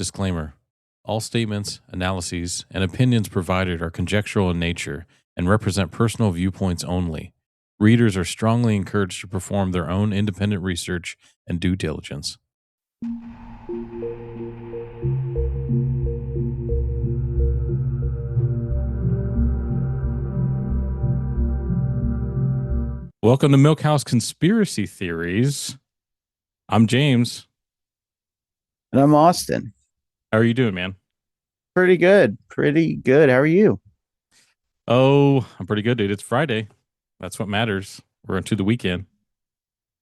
Disclaimer. All statements, analyses, and opinions provided are conjectural in nature and represent personal viewpoints only. Readers are strongly encouraged to perform their own independent research and due diligence. Welcome to Milkhouse Conspiracy Theories. I'm James. And I'm Austin. How are you doing, man? Pretty good. Pretty good. How are you? Oh, I'm pretty good, dude. It's Friday. That's what matters. We're into the weekend.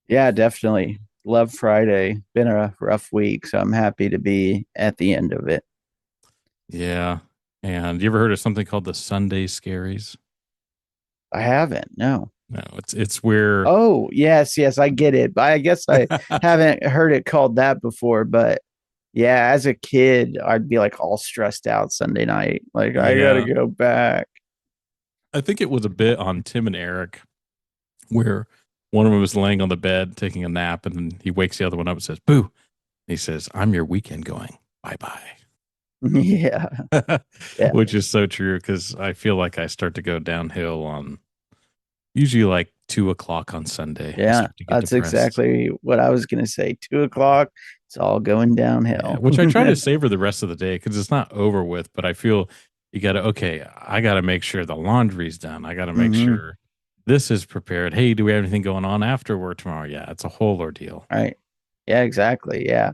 Yeah, definitely. Love Friday. Been a rough week, so I'm happy to be at the end of it. Yeah. And you ever heard of something called the Sunday Scaries? I haven't. No. No, it's where Oh, yes, I get it. But I guess I haven't heard it called that before, but yeah, as a kid, I'd be like all stressed out Sunday night. Like I gotta yeah. go back. I think it was a bit on Tim and Eric where one of them was laying on the bed taking a nap and then he wakes the other one up and says, "Boo." And he says, "I'm your weekend going. Bye-bye." Yeah. Yeah. Which is so true because I feel like I start to go downhill on usually like 2 o'clock on Sunday. I Yeah. start to get That's depressed. exactly what I was gonna say. 2 o'clock, it's all going downhill. Yeah, which I try to savor the rest of the day because it's not over with, but I feel you got to, okay, I got to make sure the laundry's done. I got to make Mhm. sure this is prepared. Hey, do we have anything going on after work tomorrow? Yeah, it's a whole ordeal. Right. Yeah, exactly. Yeah.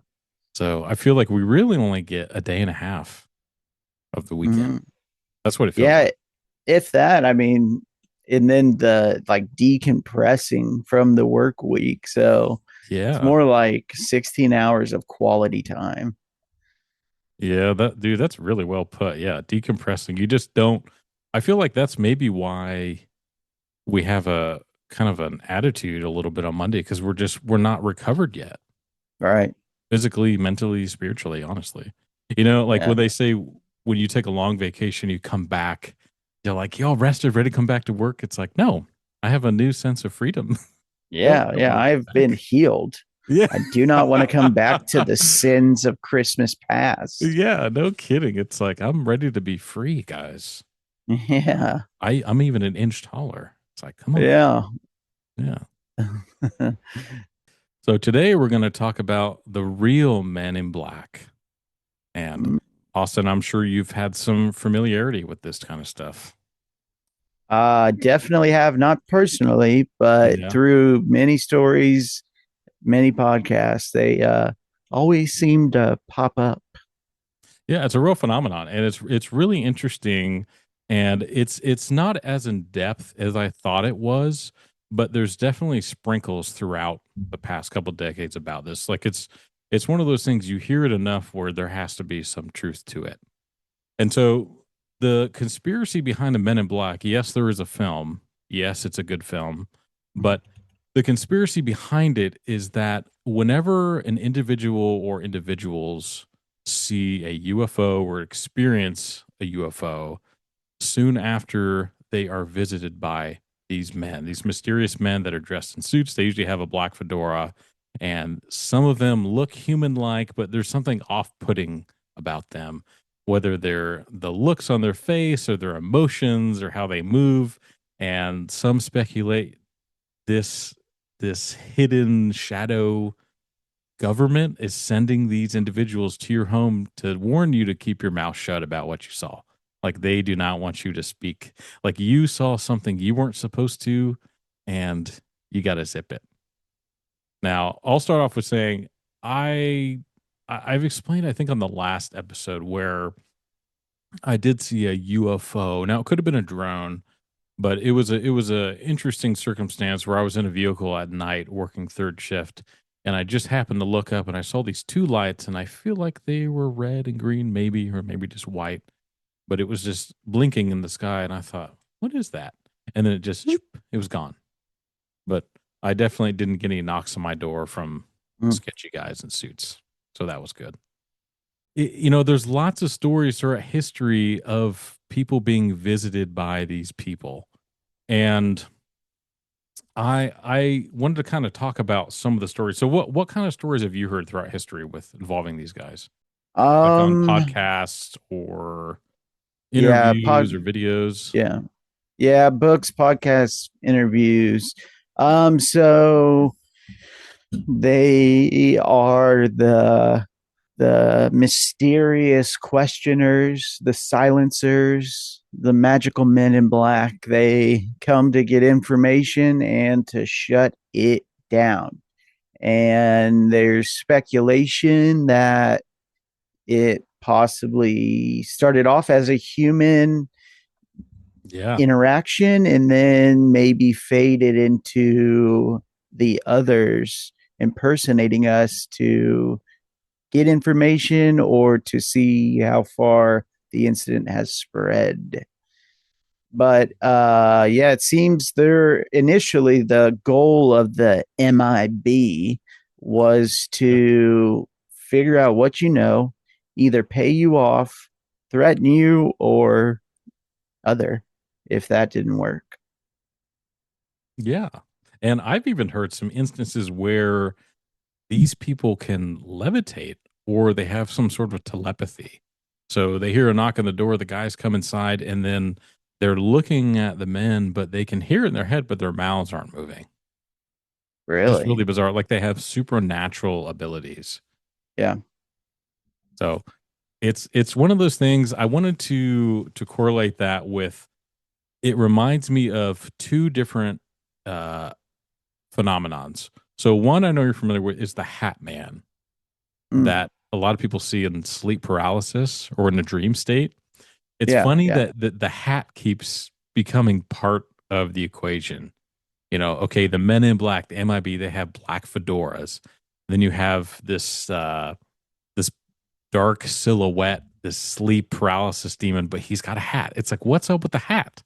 So I feel like we really only get a day and a half of the weekend. Mhm. That's what it feels Yeah, like. if that, I mean, and then the like decompressing from the work week. So it's Yeah. more like 16 hours of quality time. Yeah, dude, that's really well put. Yeah, decompressing. You just don't, I feel like that's maybe why we have a kind of an attitude a little bit on Monday because we're not recovered yet. Right. Physically, mentally, spiritually, honestly. You know, like Yeah. when they say when you take a long vacation, you come back, you're like, y'all rested, ready to come back to work. It's like, no, I have a new sense of freedom. Yeah. Don't Yeah. want to come I've been back. healed. Yeah. I do not want to come back to the sins of Christmas past. Yeah, no kidding. It's like I'm ready to be free, guys. Yeah. I'm even an inch taller. It's like, come on. Yeah. Yeah. So today we're going to talk about the real Men in Black. And Austin, I'm sure you've had some familiarity with this kind of stuff. Definitely have, not personally, but Yeah. through many stories, many podcasts, they always seem to pop up. Yeah, it's a real phenomenon and it's really interesting and it's not as in depth as I thought it was, but there's definitely sprinkles throughout the past couple decades about this. Like it's one of those things you hear it enough where there has to be some truth to it. And so the conspiracy behind the Men in Black, yes, there is a film. Yes, it's a good film. But the conspiracy behind it is that whenever an individual or individuals see a UFO or experience a UFO, soon after they are visited by these men, these mysterious men that are dressed in suits, they usually have a black fedora, and some of them look human like, but there's something off putting about them whether they're the looks on their face or their emotions or how they move. And some speculate this this hidden shadow government is sending these individuals to your home to warn you to keep your mouth shut about what you saw. Like they do not want you to speak. Like you saw something you weren't supposed to, and you got to zip it. Now, I'll start off with saying I've explained, I think, on the last episode where I did see a UFO. Now it could have been a drone, but it was a interesting circumstance where I was in a vehicle at night working third shift, and I just happened to look up and I saw these two lights, and I feel like they were red and green, maybe, or maybe just white, but it was just blinking in the sky, and I thought, what is that? And then it just it was gone. But I definitely didn't get any knocks on my door from Mm. sketchy guys in suits, so that was good. There's lots of stories throughout history of people being visited by these people. And I wanted to kind of talk about some of the stories. So what kind of stories have you heard throughout history with involving these guys? like on Um, podcasts or yeah, interviews or videos? yeah, yeah, books, podcasts, interviews. So they are the mysterious questioners, the silencers, the magical men in black. They come to get information and to shut it down. And there's speculation that it possibly started off as a human Yeah. interaction and then maybe faded into the others impersonating us to get information or to see how far the incident has spread. But yeah, it seems there initially the goal of the MIB was Yeah. to figure out what you know, either pay you off, threaten you, or other if that didn't work. Yeah. And I've even heard some instances where these people can levitate or they have some sort of telepathy. So they hear a knock on the door, the guys come inside, and then they're looking at the men, but they can hear it in their head, but their mouths aren't moving. Just really Really? bizarre. Like they have supernatural abilities. Yeah. So it's one of those things I wanted to correlate that with. It reminds me of two different uh phenomenons. So one I know you're familiar with is the Hat Man Mm. that a lot of people see in sleep paralysis or in a dream state. It's Yeah. funny Yeah. that the hat keeps becoming part of the equation. You know, okay, the men in black, the MIB, they have black fedoras. Then you have this dark silhouette, this sleep paralysis demon, but he's got a hat. It's like, what's up with the hat?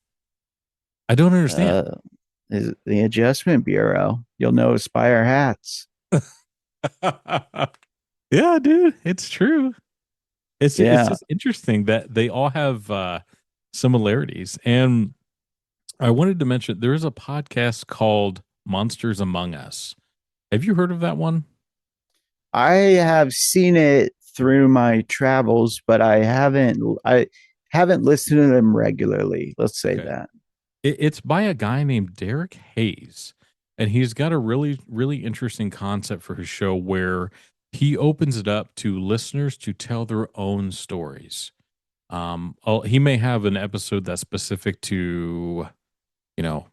I don't understand. Uh, is the Adjustment Bureau. You'll notice by our hats. Yeah, dude, it's true. It's Yeah. just interesting that they all have similarities. And I wanted to mention there is a podcast called Monsters Among Us. Have you heard of that one? I have seen it through my travels, but I haven't listened to them regularly. Let's say Okay. that. It's by a guy named Derek Hayes, and he's got a really interesting concept for his show where he opens it up to listeners to tell their own stories. He may have an episode that's specific to, you know,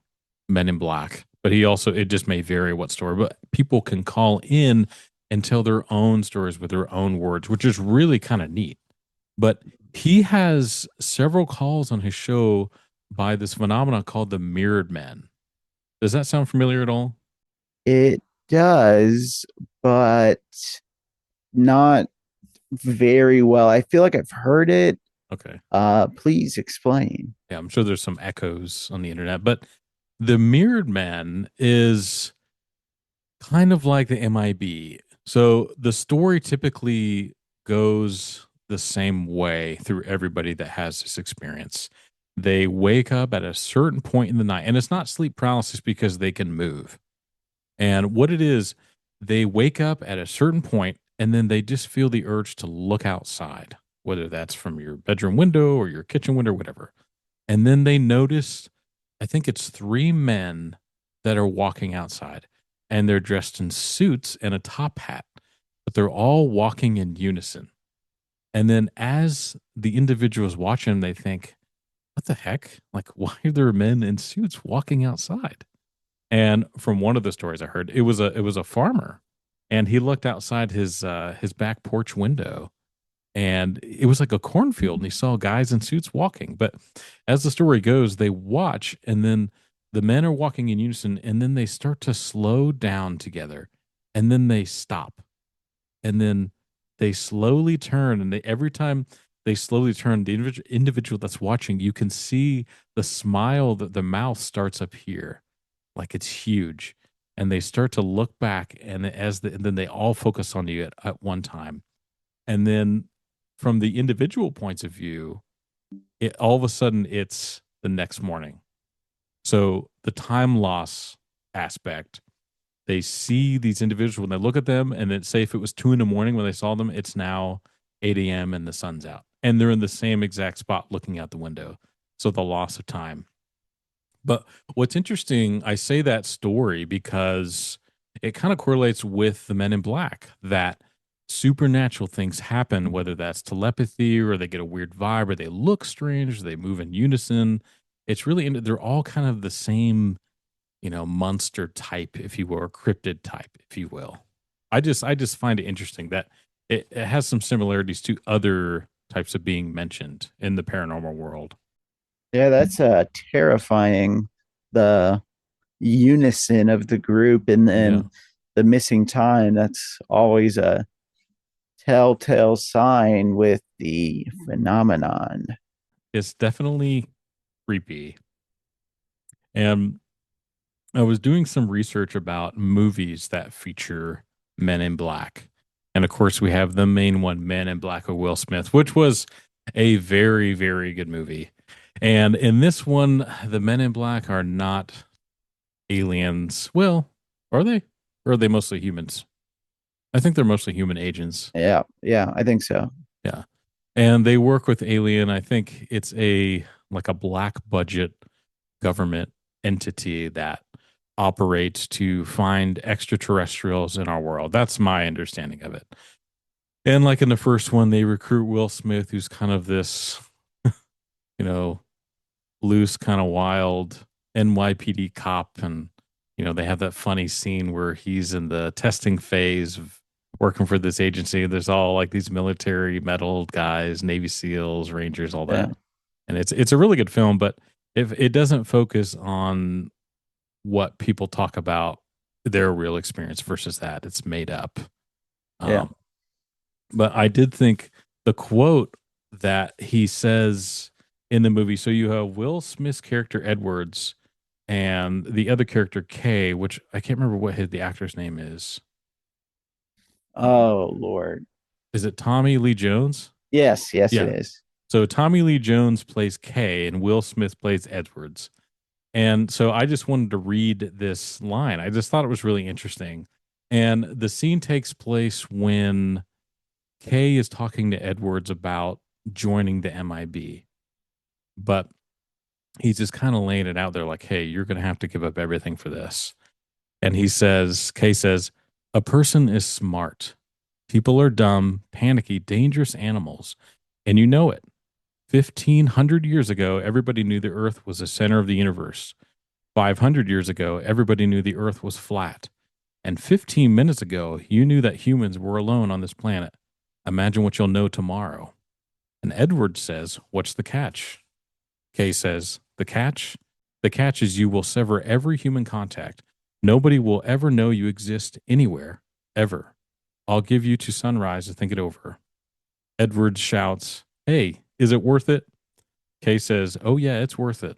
Men in Black, but he also it just may vary what story. But people can call in and tell their own stories with their own words, which is really kind of neat. But he has several calls on his show by this phenomenon called the mirrored men. Does that sound familiar at all? It does, but not very well. I feel like I've heard it. Okay. Please explain. Yeah, I'm sure there's some echoes on the internet, but the mirrored man is kind of like the MIB. So the story typically goes the same way through everybody that has this experience. They wake up at a certain point in the night, and it's not sleep paralysis because they can move. And what it is, they wake up at a certain point and then they just feel the urge to look outside, whether that's from your bedroom window or your kitchen window, whatever. And then they notice, I think it's three men that are walking outside and they're dressed in suits and a top hat, but they're all walking in unison. And then as the individuals watch them, they think, what the heck? Like, why are there men in suits walking outside? And from one of the stories I heard, it was a farmer, and he looked outside his back porch window, and it was like a cornfield, and he saw guys in suits walking. But as the story goes, they watch, and then the men are walking in unison, and then they start to slow down together, and then they stop, and then they slowly turn, and every time they slowly turn, the individual that's watching, you can see the smile that the mouth starts up here like it's huge, and they start to look back, and and then they all focus on you at one time, and then from the individual points of view, it all of a sudden it's the next morning. So the time loss aspect, they see these individuals when they look at them, and then say if it was 2 in the morning when they saw them, it's now 8 a.m. and the sun's out. And they're in the same exact spot looking out the window. So the loss of time. But what's interesting, I say that story because it kind of correlates with the Men in Black that supernatural things happen, whether that's telepathy or they get a weird vibe or they look strange, they move in unison. It's really, they're all kind of the same, monster type, if you will, or cryptid type, if you will. I just find it interesting that it has some similarities to other types of being mentioned in the paranormal world. Yeah, that's terrifying. The unison of the group and Yeah. then the missing time. That's always a telltale sign with the phenomenon. It's definitely creepy. And I was doing some research about movies that feature Men in Black. And of course, we have the main one, Men in Black with Will Smith, which was a very, very good movie. And in this one, the Men in Black are not aliens. Well, are they? Or are they mostly humans? I think they're mostly human agents. Yeah, yeah, I think so. Yeah. And they work with Alien. I think it's like a black budget government entity that operates to find extraterrestrials in our world. That's my understanding of it. And like in the first one, they recruit Will Smith, who's kind of this, you know, loose, kind of wild NYPD cop. And, they have that funny scene where he's in the testing phase of working for this agency. There's all like these military metal guys, Navy SEALs, Rangers, all Yeah, that. And it's a really good film, but if it doesn't focus on what people talk about their real experience versus that, it's made up. yeah. Um, but I did think the quote that he says in the movie. So you have Will Smith's character Edwards and the other character Kay, which I can't remember what the actor's name is. Oh Lord. Is it Tommy Lee Jones? Yes, yes, it Yeah. is. So Tommy Lee Jones plays Kay and Will Smith plays Edwards. And so I just wanted to read this line. I just thought it was really interesting. And the scene takes place when Kay is talking to Edwards about joining the MIB. But he's just kind of laying it out there like, hey, you're going to have to give up everything for this. And Kay says, a person is smart. People are dumb, panicky, dangerous animals. And you know it. 1,500 years ago, everybody knew the earth was the center of the universe. 500 years ago, everybody knew the earth was flat. And 15 minutes ago, you knew that humans were alone on this planet. Imagine what you'll know tomorrow. And Edward says, what's the catch? Kay says, the catch? The catch is you will sever every human contact. Nobody will ever know you exist anywhere, ever. I'll give you to sunrise to think it over. Edward shouts, hey, is it worth it? Kay says, oh yeah, it's worth it.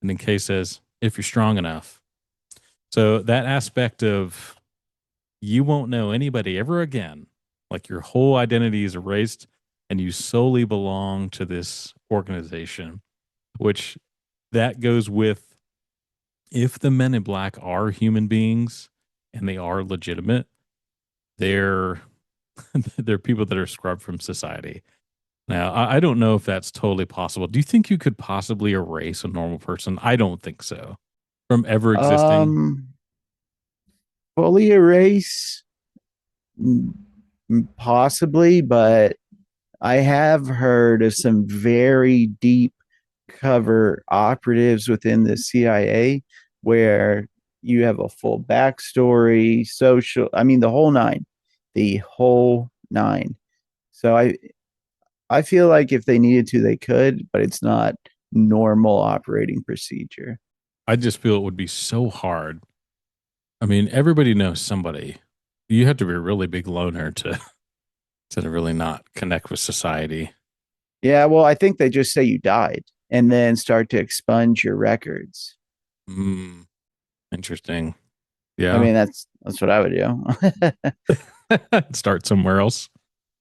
And then Kay says, if you're strong enough. So that aspect of you won't know anybody ever again, like your whole identity is erased and you solely belong to this organization, which that goes with if the Men in Black are human beings and they are legitimate, they're they're people that are scrubbed from society. Now, I don't know if that's totally possible. Do you think you could possibly erase a normal person? I don't think so. From ever existing. Um, fully erase, mm, possibly, but I have heard of some very deep cover operatives within the CIA where you have a full backstory, social, I mean, the whole nine. So I feel like if they needed to, they could, but it's not normal operating procedure. I just feel it would be so hard. I mean, everybody knows somebody. You have to be a really big loner to really not connect with society. Yeah, well, I think they just say you died and then start to expunge your records. Mm, interesting. I Yeah. mean, that's what I would do. Start somewhere else.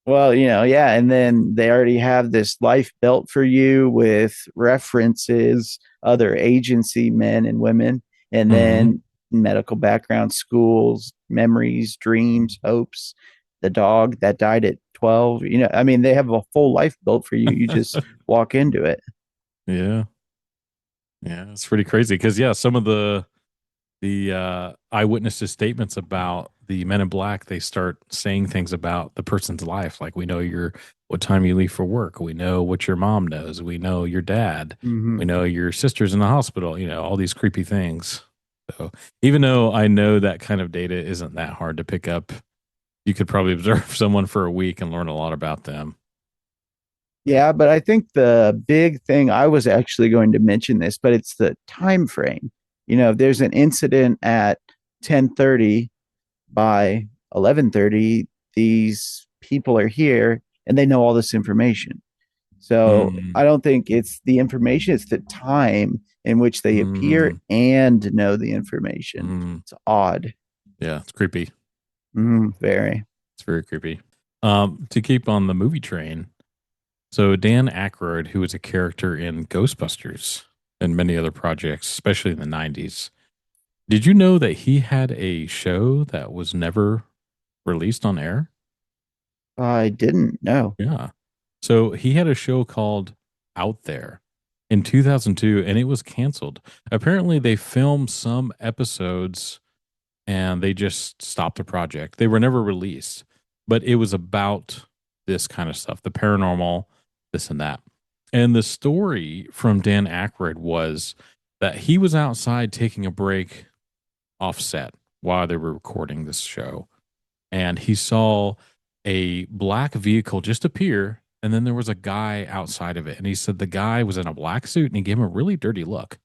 Well, yeah, and then they already have this life built for you with references, other agency men and women, and Hmm. then medical background, schools, memories, dreams, hopes. the dog that died at 12. I mean, they have a full life built for you. You just walk into it. Yeah. Yeah. It's pretty crazy because, yeah, some of the eyewitnesses statements about the men in black, they start saying things about the person's life, like we know your what time you leave for work, we know what your mom knows, we know your dad, we Mm-hmm. know your sister's in the hospital, all these creepy things. So even though I know that kind of data isn't that hard to pick up, you could probably observe someone for a week and learn a lot about them. Yeah, but I think the big thing, I was actually going to mention this, but it's the time frame. If there's an incident at 10:30, by 11:30, these people are here and they know all this information. So Mm, I don't think it's the information, it's the time in which they appear mm, and know the information. mm. It's odd. Yeah, it's creepy. Very. It's very creepy. To keep on the movie train, so Dan Aykroyd, who was a character in Ghostbusters and many other projects, especially in the 90s, did you know that he had a show that was never released on air? I didn't know. Yeah. So he had a show called Out There in 2002 and it was canceled. Apparently they filmed some episodes and they just stopped the project. They were never released, but it was about this kind of stuff, the paranormal, this and that. And the story from Dan Aykroyd was that he was outside taking a break off set while they were recording this show, and he saw a black vehicle just appear, and then there was a guy outside of it, and he said the guy was in a black suit, and he gave him a really dirty look.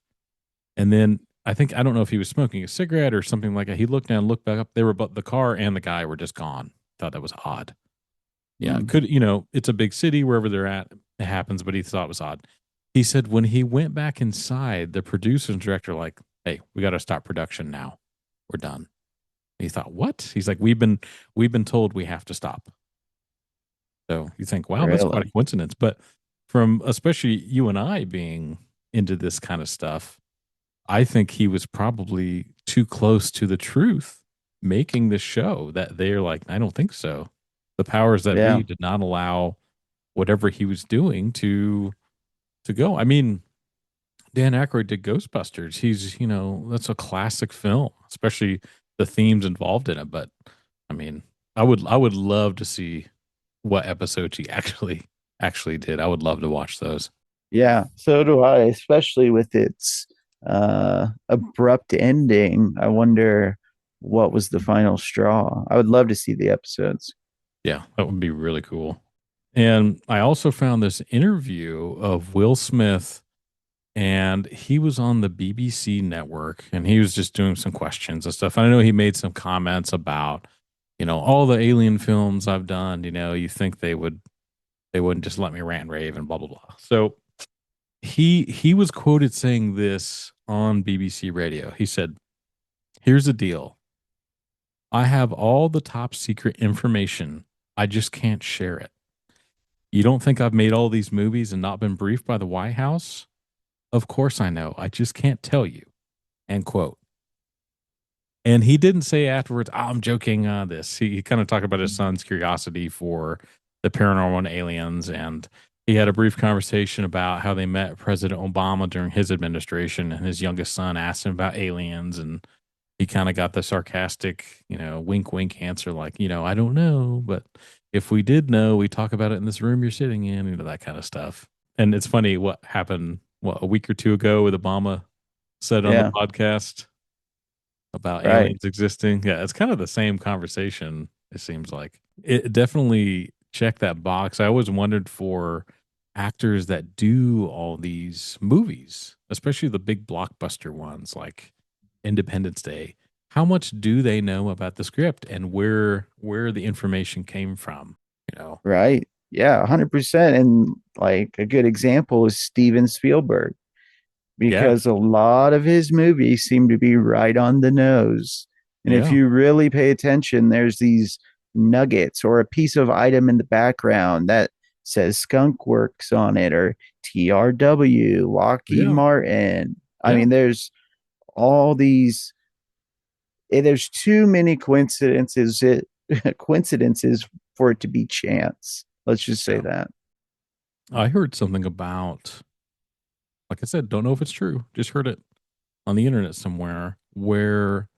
And then I don't know if he was smoking a cigarette or something like that. He looked down, looked back up. They were but the car and the guy were just gone. Thought that was odd. Yeah, Mm, could it's a big city wherever they're at, it happens, but he thought it was odd. He said when he went back inside, the producer and director were like, "Hey, we got to stop production now. We're done." And he thought, "What?" He's like, "We've been told we have to stop." So you think, "Wow, that's quite a really? coincidence." But from especially you and I being into this kind of stuff, I think he was probably too close to the truth making the show that they're like, I don't think so. The powers that Yeah. be did not allow whatever he was doing to go. I mean, Dan Aykroyd did Ghostbusters. That's a classic film, especially the themes involved in it. But I mean, I would love to see what episodes he actually did. I would love to watch those. Yeah. So do I, especially with its abrupt ending. I wonder what was the final straw. I would love to see the episodes. Yeah, that would be really cool. And I also found this interview of Will Smith, and he was on the BBC network, and he was just doing some questions and stuff. And I know he made some comments about, all the alien films I've done, you think they wouldn't just let me rant and rave and blah blah blah. So he was quoted saying this on BBC radio. He said, "Here's the deal. I have all the top secret information. I just can't share it. You don't think I've made all these movies and not been briefed by the White House? Of course I know. I just can't tell you." End quote. And he didn't say afterwards, "Oh, I'm joking on this." He kind of talked about his son's curiosity for the paranormal and aliens. And he had a brief conversation about how they met President Obama during his administration. And his youngest son asked him about aliens. And he kind of got the sarcastic, wink, wink answer, like, "I don't know. But if we did know, we talk about it in this room you're sitting in," that kind of stuff. And it's funny what happened, a week or two ago with Obama said on the Yeah. podcast about Right. aliens existing. Yeah, it's kind of the same conversation, it seems like. It definitely checked that box. I always wondered for actors that do all these movies, especially the big blockbuster ones like Independence Day. How much do they know about the script and where the information came from? You know? Right. Yeah. 100%. And like a good example is Steven Spielberg, Yeah, because a lot of his movies seem to be right on the nose. And if yeah, you really pay attention, there's these nuggets or a piece of item in the background that says Skunk Works on it or TRW, Lockheed yeah, Martin. I yeah, mean, there's all these, there's too many coincidences coincidences for it to be chance. Let's just say Yeah. that. I heard something about, like I said, don't know if it's true. Just heard it on the internet somewhere where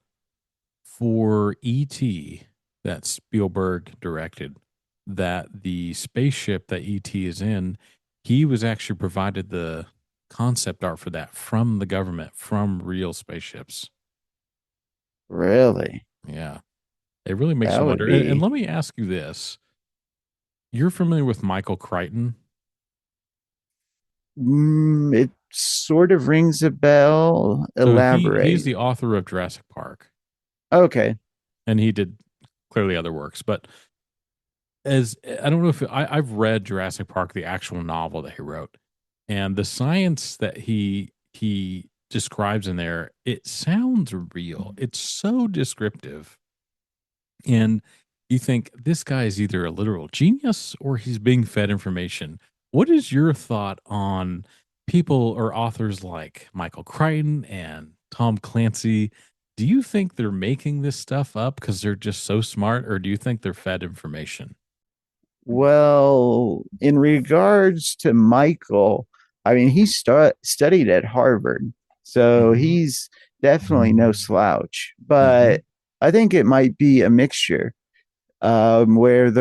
for E.T. that Spielberg directed, that the spaceship that E.T. is in, he was actually provided the concept art for that from the government, from real spaceships. Really? Yeah. It really makes That you would wonder. And be. let me ask you this. You're familiar with Michael Crichton? It sort of rings a bell. So he's Elaborate. the author of Jurassic Park, Okay. and he did clearly other works. But as I don't know if I've read Jurassic Park, the actual novel that he wrote, and the science that he describes in there, it sounds real. It's so descriptive, and you think this guy is either a literal genius or he's being fed information. What is your thought on people or authors like Michael Crichton and Tom Clancy? Do you think they're making this stuff up because they're just so smart, or do you think they're fed information? Well, in regards to Michael, I mean, he studied at Harvard, so Hmm. he's definitely no slouch. But Hmm. I think it might be a mixture where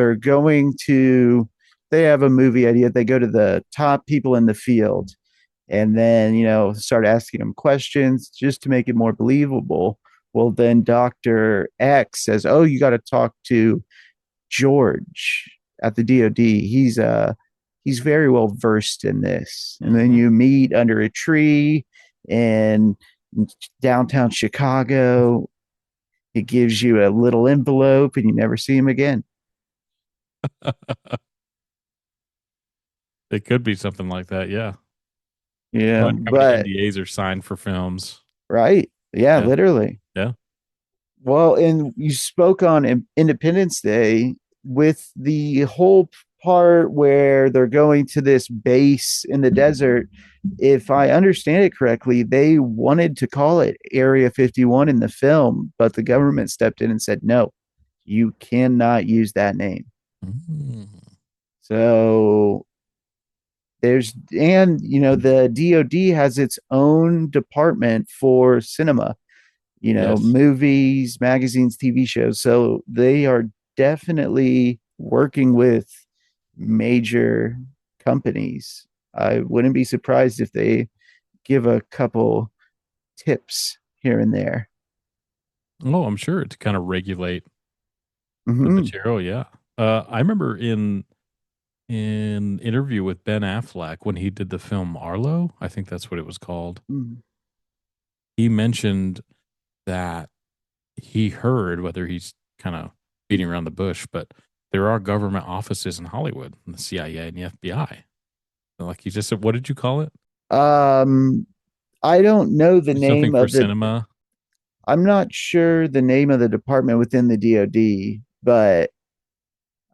they have a movie idea, they go to the top people in the field and then, start asking them questions just to make it more believable. Well, then Dr. X says, "Oh, you got to talk to George at the DoD. He's very well versed in this." And then Hmm. you meet under a tree in downtown Chicago. He gives you a little envelope and you never see him again. It could be something like that. Yeah. I Yeah, wonder how many but NDAs are signed for films. right. Yeah, Yeah. literally. Yeah. Well, and you spoke on Independence Day with the whole part where they're going to this base in the desert. If I understand it correctly, they wanted to call it Area 51 in the film, but the government stepped in and said, no, you cannot use that name. Mhm. So the DoD has its own department for cinema, Yes. movies, magazines, TV shows. So they are definitely working with major companies. I wouldn't be surprised if they give a couple tips here and there. Oh, I'm sure to kind of regulate the Mm-hmm. material. Yeah. I remember in interview with Ben Affleck when he did the film Arlo, I think that's what it was called. He mentioned that he heard, whether he's kind of beating around the bush, but there are government offices in Hollywood, and the CIA and the FBI. Like he just said, what did you call it? Um, I don't know the Something name for of the. cinema. I'm not sure the name of the department within the DoD, but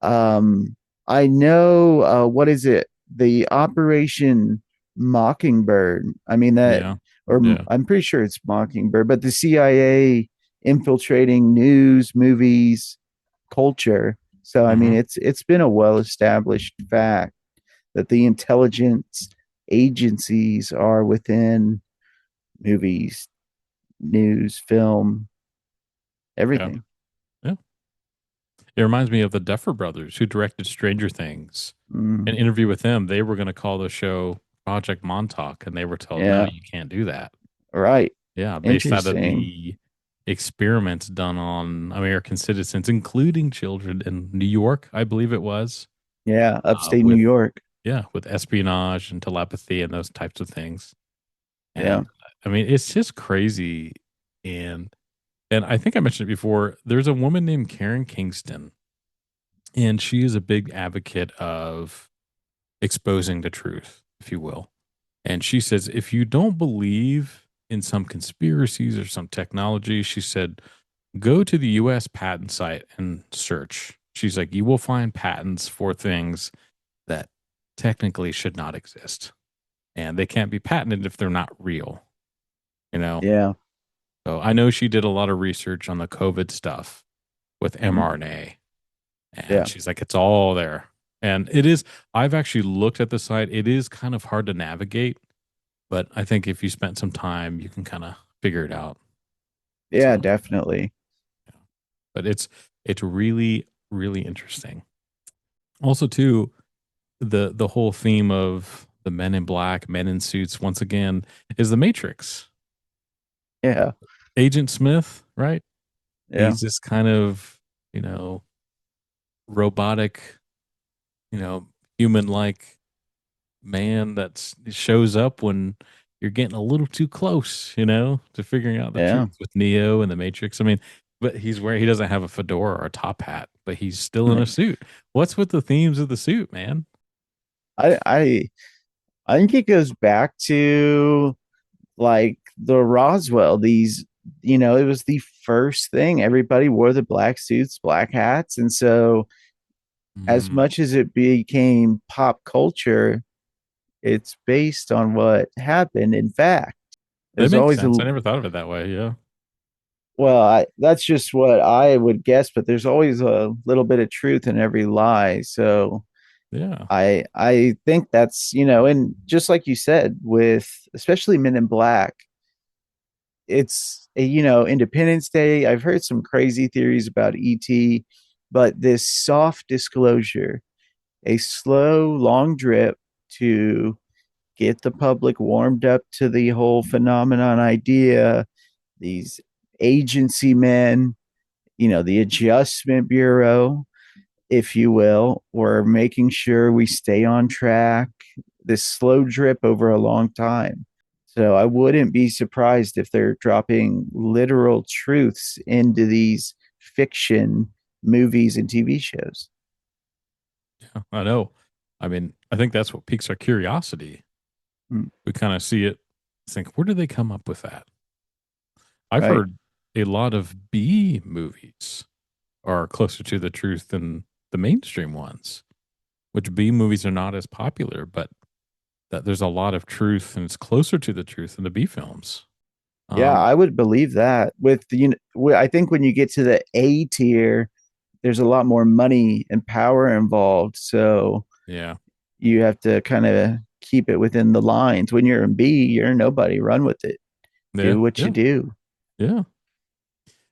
I know what is it? The Operation Mockingbird. I mean that, Yeah. or Yeah. I'm pretty sure it's Mockingbird, but the CIA infiltrating news, movies, culture. So I mean, Hmm. it's been a well established fact that the intelligence agencies are within movies, news, film, Yeah. everything. Yeah. It reminds me of the Duffer Brothers who directed Stranger Things. An Mm, interview with them, they were going to call the show Project Montauk, and they were told, no, yeah, you can't do that. right. Yeah, based out of Interesting. the experiments done on American citizens, including children in New York, I believe it was, Yeah, upstate New with York. yeah, with espionage and telepathy and those types of things. Yeah. And I mean, it's just crazy. And I think I mentioned it before. There's a woman named Karen Kingston, and she is a big advocate of exposing the truth, if you will. And she says, if you don't believe in some conspiracies or some technology, she said, go to the US patent site and search. She's like, you will find patents for things that technically should not exist. And they can't be patented if they're not real, you know? Yeah. So I know she did a lot of research on the COVID stuff with Mm. mRNA. And Yeah. she's like, it's all there. And it is, I've actually looked at the site. It is kind of hard to navigate, but I think if you spent some time, you can kind of figure it out. Yeah, So, definitely. yeah. But it's really, really interesting. Also, too, the whole theme of the men in black, men in suits, once again, is the Matrix. Yeah. Agent Smith, right? Yeah. He's this kind of, you know, robotic, human like man that shows up when you're getting a little too close, to figuring out the Yeah. truth with Neo and the Matrix. I mean, but he doesn't have a fedora or a top hat, but he's still in a suit. What's with the themes of the suit, man? I I think it goes back to like the Roswell. It was the first thing. Everybody wore the black suits, black hats. And so, as Mm, much as it became pop culture, it's based on what happened. In fact, that there's makes always sense. I never thought of it that way. Yeah. that's just what I would guess, but there's always a little bit of truth in every lie. So, Yeah. I think that's, and just like you said, with especially Men in Black, it's Independence Day. I've heard some crazy theories about ET, but this soft disclosure, a slow, long drip to get the public warmed up to the whole phenomenon idea, these agency men, the Adjustment Bureau, if you will, or making sure we stay on track, this slow drip over a long time. So I wouldn't be surprised if they're dropping literal truths into these fiction movies and TV shows. Yeah. I know. I mean, I think that's what piques our curiosity. Mm, We kind of see it, think, where did they come up with that? I've right. heard a lot of B movies are closer to the truth than the mainstream ones, which B movies are not as popular, but that there's a lot of truth and it's closer to the truth in the B films. Yeah, Um, I would believe that. I think when you get to the A tier, there's a lot more money and power involved. So yeah, you have to kind of keep it within the lines. When you're in B, you're nobody. Run with it. yeah, Do what you yeah, do. yeah, I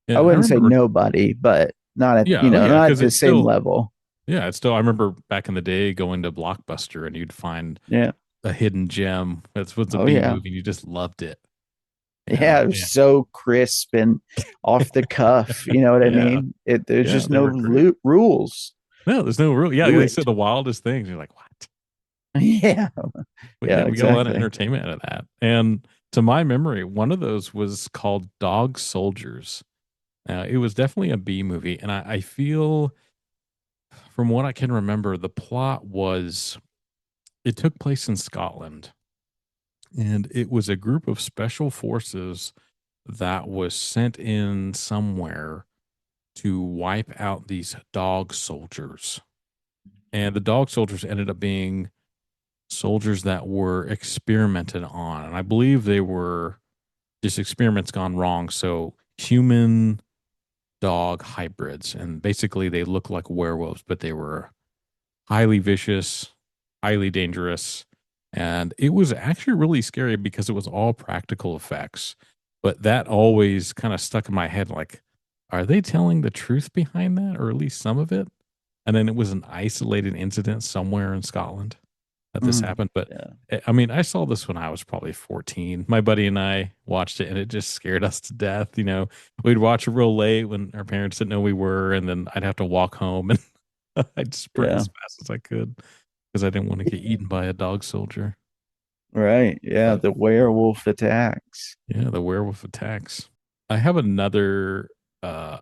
yeah. I wouldn't say remember. nobody, but not at Yeah, oh yeah, not at because the it's same still, level. yeah, it's still. I remember back in the day going to Blockbuster and you'd find Yeah. a hidden gem. That's what's a Oh B yeah. movie, and you just loved it. Yeah, And it was yeah, so crisp and off the cuff. You know what I yeah, mean? There's yeah, just they no were great. rules. No, there's no rule. Yeah, Do they said it. the wildest things. You're like, what? Yeah. But Yeah, yeah, we got a lot of exactly. entertainment out of that. And to my memory, one of those was called Dog Soldiers. It was definitely a B movie, and I feel, from what I can remember, the plot was it took place in Scotland, and it was a group of special forces that was sent in somewhere to wipe out these dog soldiers. And the dog soldiers ended up being soldiers that were experimented on. And I believe they were just experiments gone wrong. So human dog hybrids. And basically they look like werewolves, but they were highly vicious, highly dangerous. And it was actually really scary because it was all practical effects. But that always kind of stuck in my head like, are they telling the truth behind that, or at least some of it? And then it was an isolated incident somewhere in Scotland that this Mm, happened. But yeah. I mean, I saw this when I was probably 14. My buddy and I watched it and it just scared us to death. We'd watch it real late when our parents didn't know we were, and then I'd have to walk home and I'd sprint Yeah. as fast as I could because I didn't want to get eaten by a dog soldier. Right. Yeah. But The werewolf attacks. yeah, the werewolf attacks. I have another uh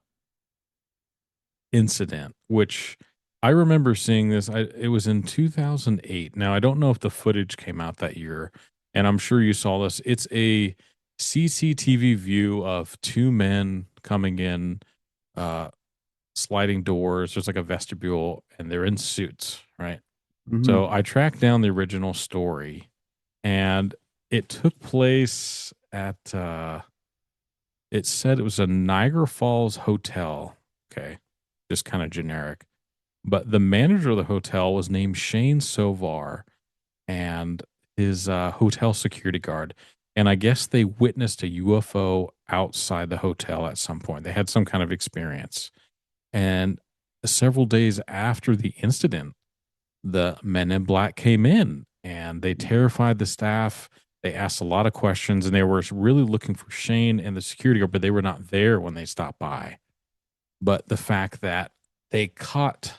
incident which I remember seeing this. It was in 2008. Now I don't know if the footage came out that year, and I'm sure you saw this. It's a CCTV view of two men coming in, uh, sliding doors. There's like a vestibule, and they're in suits, right? Hmm. So I tracked down the original story, and it took place at. It said it was a Niagara Falls hotel. Okay, just kind of generic. But the manager of the hotel was named Shane Sovar, and his hotel security guard. And I guess they witnessed a UFO outside the hotel at some point. They had some kind of experience. And several days after the incident, the men in black came in and they terrified the staff. They asked a lot of questions and they were really looking for Shane and the security guard, but they were not there when they stopped by. But the fact that they caught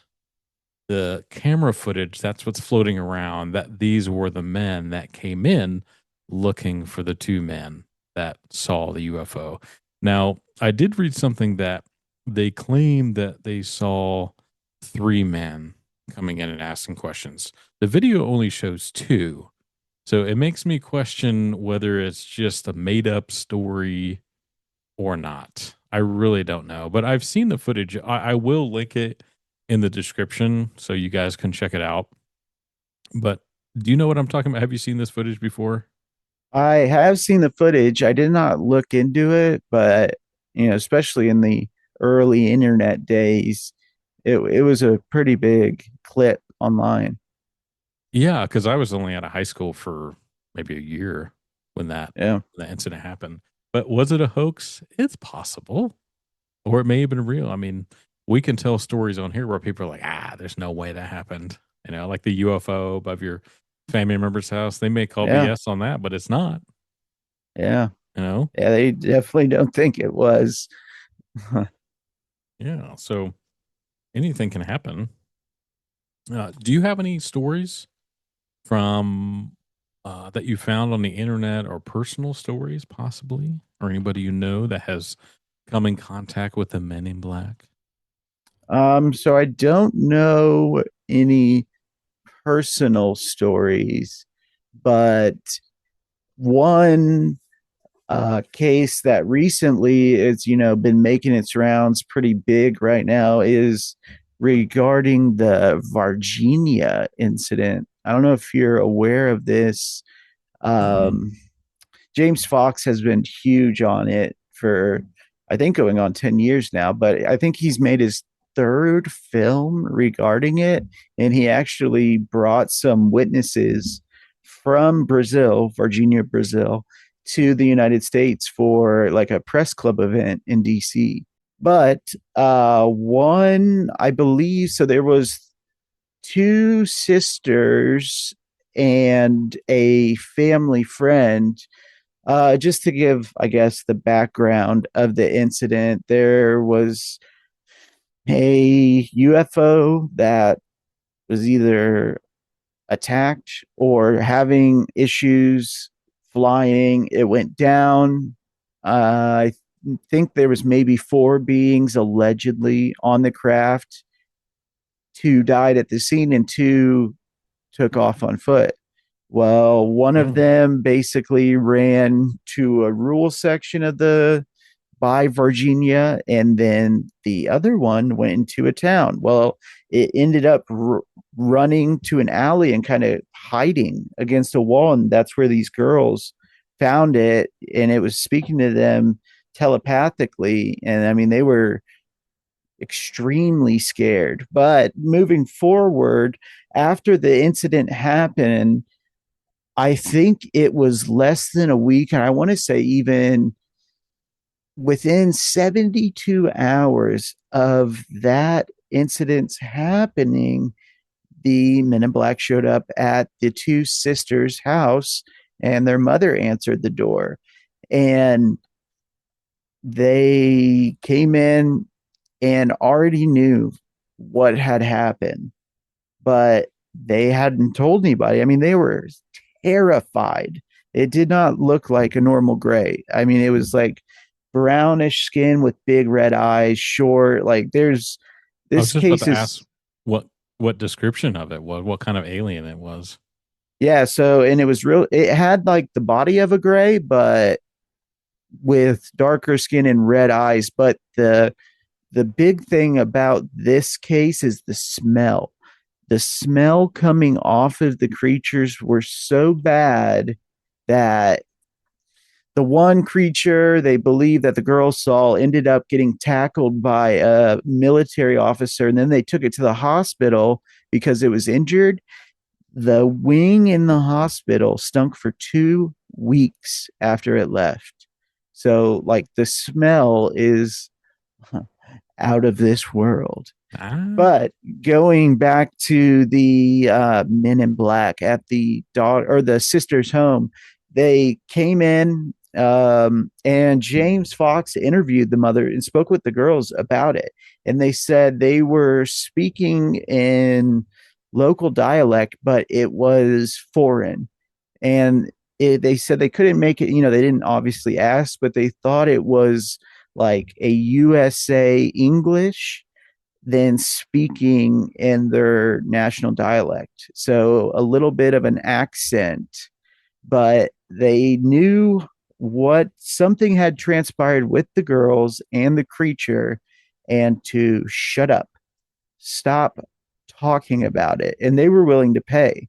the camera footage, that's what's floating around, that these were the men that came in looking for the two men that saw the UFO. Now, I did read something that they claimed that they saw three men coming in and asking questions. The video only shows two. So it makes me question whether it's just a made up story or not. I really don't know, but I've seen the footage. I will link it in the description so you guys can check it out. But do you know what I'm talking about? Have you seen this footage before? I have seen the footage. I did not look into it, but especially in the early internet days, it was a pretty big clip online. Yeah, because I was only out of high school for maybe a year when Yeah. that incident happened. But was it a hoax? It's possible, or it may have been real. I mean, we can tell stories on here where people are like, there's no way that happened. Like the UFO above your family member's house. They may call Yeah. BS on that, but it's not. Yeah. You know? Yeah, they definitely don't think it was. Yeah. So anything can happen. Do you have any stories from that you found on the internet or personal stories, possibly, or anybody you know that has come in contact with the Men in Black? So I don't know any personal stories, but one case that recently it's been making its rounds pretty big right now is regarding the Virginia incident. I don't know if you're aware of this. Mm-mm. um, James Fox has been huge on it for, I think, going on 10 years now, but I think he's made his third film regarding it. And he actually brought some witnesses from Brazil, Virginia, Brazil, to the United States for like a press club event in DC. But one, I believe, so there was two sisters and a family friend. Just to give, I guess, the background of the incident, there was a UFO that was either attacked or having issues flying. It went down. I think there was maybe four beings allegedly on the craft. Two died at the scene and two took off on foot. Well, one of Oh, them basically ran to a rural section of the by Virginia, and then the other one went into a town. Well, it ended up running to an alley and kind of hiding against a wall, and that's where these girls found it, and it was speaking to them telepathically. And I mean, they were extremely scared. But moving forward, after the incident happened, I think it was less than a week, and I want to say even within 72 hours of that incident happening, the Men in Black showed up at the two sisters' house and their mother answered the door. And they came in and already knew what had happened, but they hadn't told anybody. I mean, they were terrified. It did not look like a normal gray. I mean, it was like brownish skin with big red eyes, short. Like there's I was this just about case to ask is what description of it was, what kind of alien it was. yeah. So and it was real. It had like the body of a gray, but with darker skin and red eyes. But the big thing about this case is the smell. The smell coming off of the creatures were so bad that The one creature they believe that the girl saw ended up getting tackled by a military officer, and then they took it to the hospital because it was injured. The wing in the hospital stunk for 2 weeks after it left. So, like, the smell is out of this world. Ah, But going back to the Men in Black at the daughter or the sister's home, they came in, and James Fox interviewed the mother and spoke with the girls about it. And they said they were speaking in local dialect, but it was foreign. And they said they couldn't make it, they didn't obviously ask, but they thought it was like a USA English than speaking in their national dialect. So a little bit of an accent, but they knew what something had transpired with the girls and the creature and to shut up, stop talking about it. And they were willing to pay.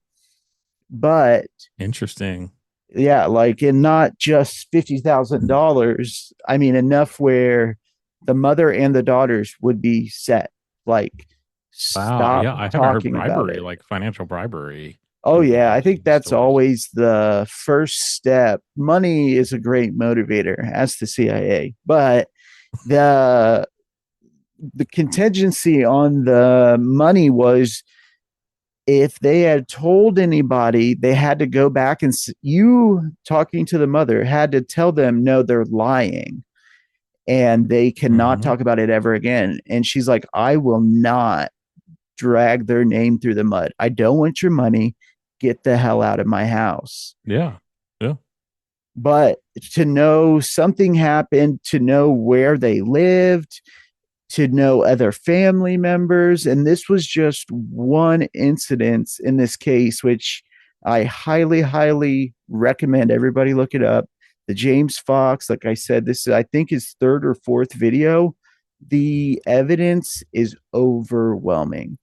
But interesting. yeah, like, and not just $50,000. I mean, enough where the mother and the daughters would be set. Like, Wow. stop Yeah, I haven't heard talking about bribery, it. like financial bribery, Oh in yeah, I think that's stories. always the first step. Money is a great motivator, as the CIA, but the the contingency on the money was if they had told anybody, they had to go back and you talking to the mother had to tell them, no, they're lying and they cannot Hmm. talk about it ever again. And she's like, I will not drag their name through the mud. I don't want your money. Get the hell out of my house. Yeah. Yeah. But to know something happened, to know where they lived, to know other family members. And this was just one incident in this case, which I highly, highly recommend everybody look it up. The James Fox, like I said, this is, I think, his third or fourth video. The evidence is overwhelming.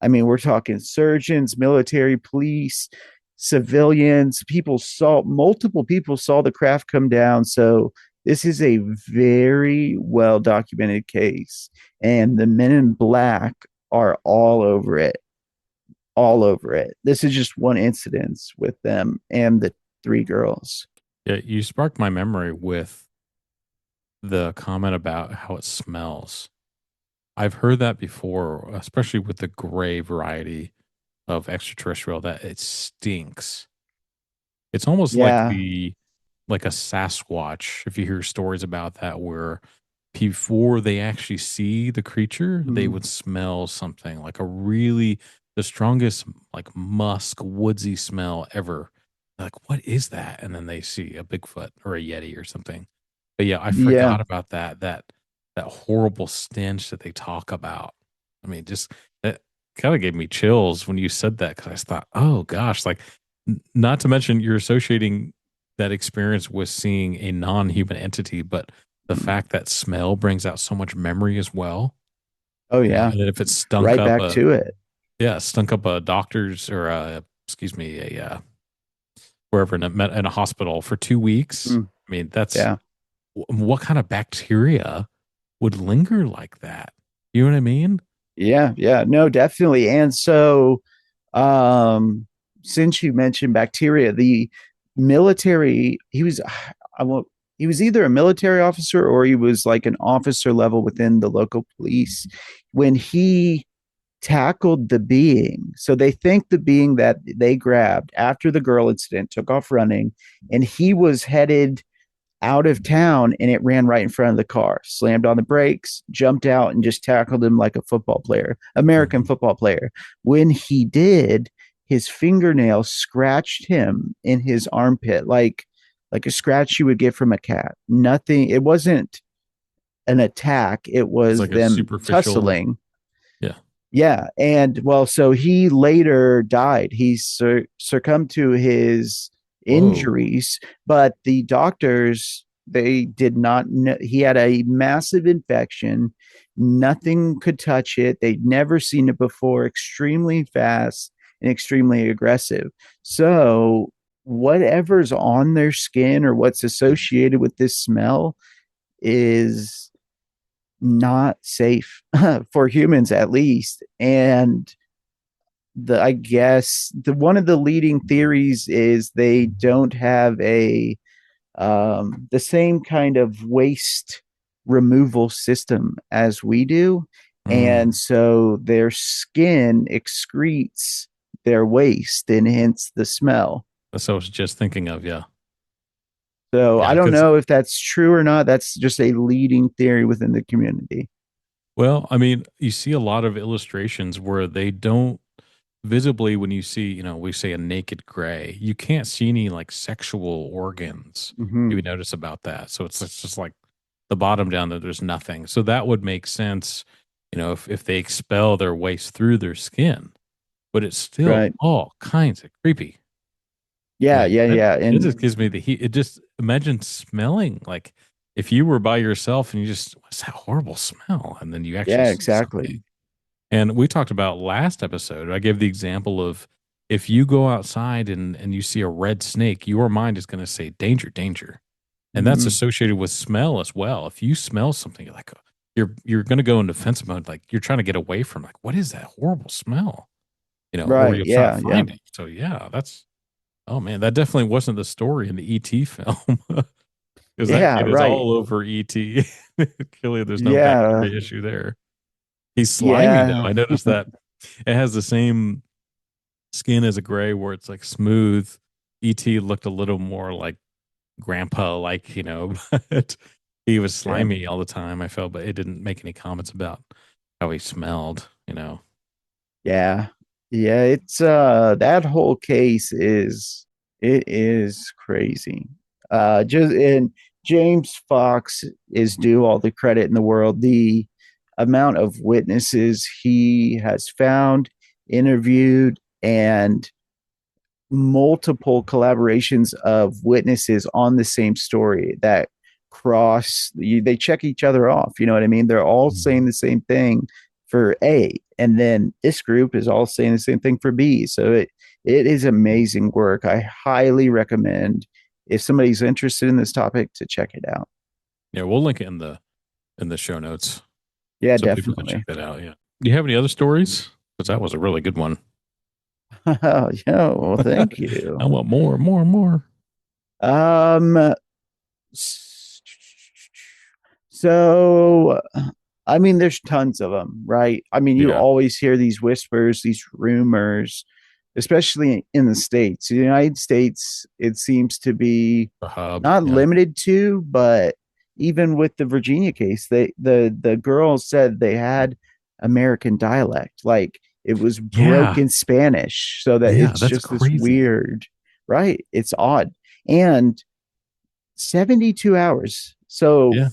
I mean, we're talking surgeons, military, police, civilians, multiple people saw the craft come down. So this is a very well documented case, and the Men in Black are all over it. All over it. This is just one incident with them and the three girls. Yeah. You sparked my memory with the comment about how it smells. I've heard that before, especially with the gray variety of extraterrestrial, that it stinks. It's almost Yeah. like a Sasquatch. If you hear stories about that, where before they actually see the creature, they Mm. would smell something like the strongest, like musk, woodsy smell ever. They're like, what is that? And then they see a Bigfoot or a Yeti or something. But yeah, I Yeah. forgot about that horrible stench that they talk about. I mean, just that kind of gave me chills when you said that, because I thought, oh gosh, like not to mention you're associating that experience with seeing a non-human entity, but the Mm. fact that smell brings out so much memory as well. Oh yeah. And then if it stunk Right up back to it. stunk up a doctor's or excuse me, wherever in a hospital for 2 weeks. Mm. I mean, that's Yeah. what kind of bacteria would linger like that? You know what I mean? Yeah. Yeah. No, definitely. And so um since you mentioned bacteria, the military, I won't he was either a military officer or he was like an officer level within the local police when he tackled the being. So they think the being that they grabbed after the girl incident took off running, and he was headed out of town and it ran right in front of the car, slammed on the brakes, jumped out, and just tackled him like a football player, American Mhm. football player. When he did, his fingernail scratched him in his armpit, like a scratch you would get from a cat. Nothing, it wasn't an attack, it It's was like a them superficial, tussling. yeah. Yeah, and well, so he later died. He succumbed to his Whoa. injuries, but the doctors, they did not know he had a massive infection. Nothing could touch it. They'd never seen it before. Extremely fast and extremely aggressive. So whatever's on their skin or what's associated with this smell is not safe for humans at least. And the I guess the one of the leading theories is they don't have a the same kind of waste removal system as we do. And Mm. so their skin excretes their waste and hence the smell. That's what I was just thinking of. Yeah. So I Yeah. don't Because, know if that's true or not. That's just a leading theory within the community. well, I mean, you see a lot of illustrations where they don't visibly, when you see, we say a naked gray, you can't see any like sexual organs. Mm-hmm. You would notice about that. So it's just like the bottom down there, there's nothing. So that would make sense, if they expel their waste through their skin, but it's still Right. all kinds of creepy. Yeah, Man, yeah, that yeah. it just And gives me the heat. It just imagine smelling like if you were by yourself and you just what's that horrible smell, and then you actually yeah, see exactly. something. And we talked about last episode. I gave the example of if you go outside and you see a red snake, your mind is going to say danger, danger, and that's Mm-hmm. associated with smell as well. If you smell something, you're like you're going to go in defensive mode, like you're trying to get away from like what is that horrible smell, or Right. you'll try to Yeah, yeah. find it. So yeah, that's oh man, that definitely wasn't the story in the ET film because that Yeah, kid is right. all over ET. Clearly, there's no Yeah. bacteria issue there. He's slimy though. Yeah. I noticed that it has the same skin as a gray, where it's like smooth. ET looked a little more like grandpa, like but he was Yeah. slimy all the time. I felt, but it didn't make any comments about how he smelled. Yeah. Yeah, it's that whole case is crazy. Just and James Fox is due all the credit in the world. The amount of witnesses he has found, interviewed, and multiple collaborations of witnesses on the same story that they check each other off, you know what I mean? They're all saying Mhm. the same thing for A, and then this group is all saying the same thing for B. So it is amazing work. I highly recommend, if somebody's interested in this topic, to check it out. Yeah, we'll link it in the show notes Yeah, so people can check definitely. that out. Yeah. Do you have any other stories? Because that was a really good one. Oh, yeah, well, thank I you. want more, more, more. um So, I mean, there's tons of them, right? I mean, you Yeah. always hear these whispers, these rumors, especially in the States. The United States, it seems to be The hub. not Yeah. limited to, but even with the Virginia case, the girls said they had American dialect, like it was Yeah. broken Spanish, so that Yeah. it's That's just this crazy. weird, right? It's odd. And 72 hours. So Yeah.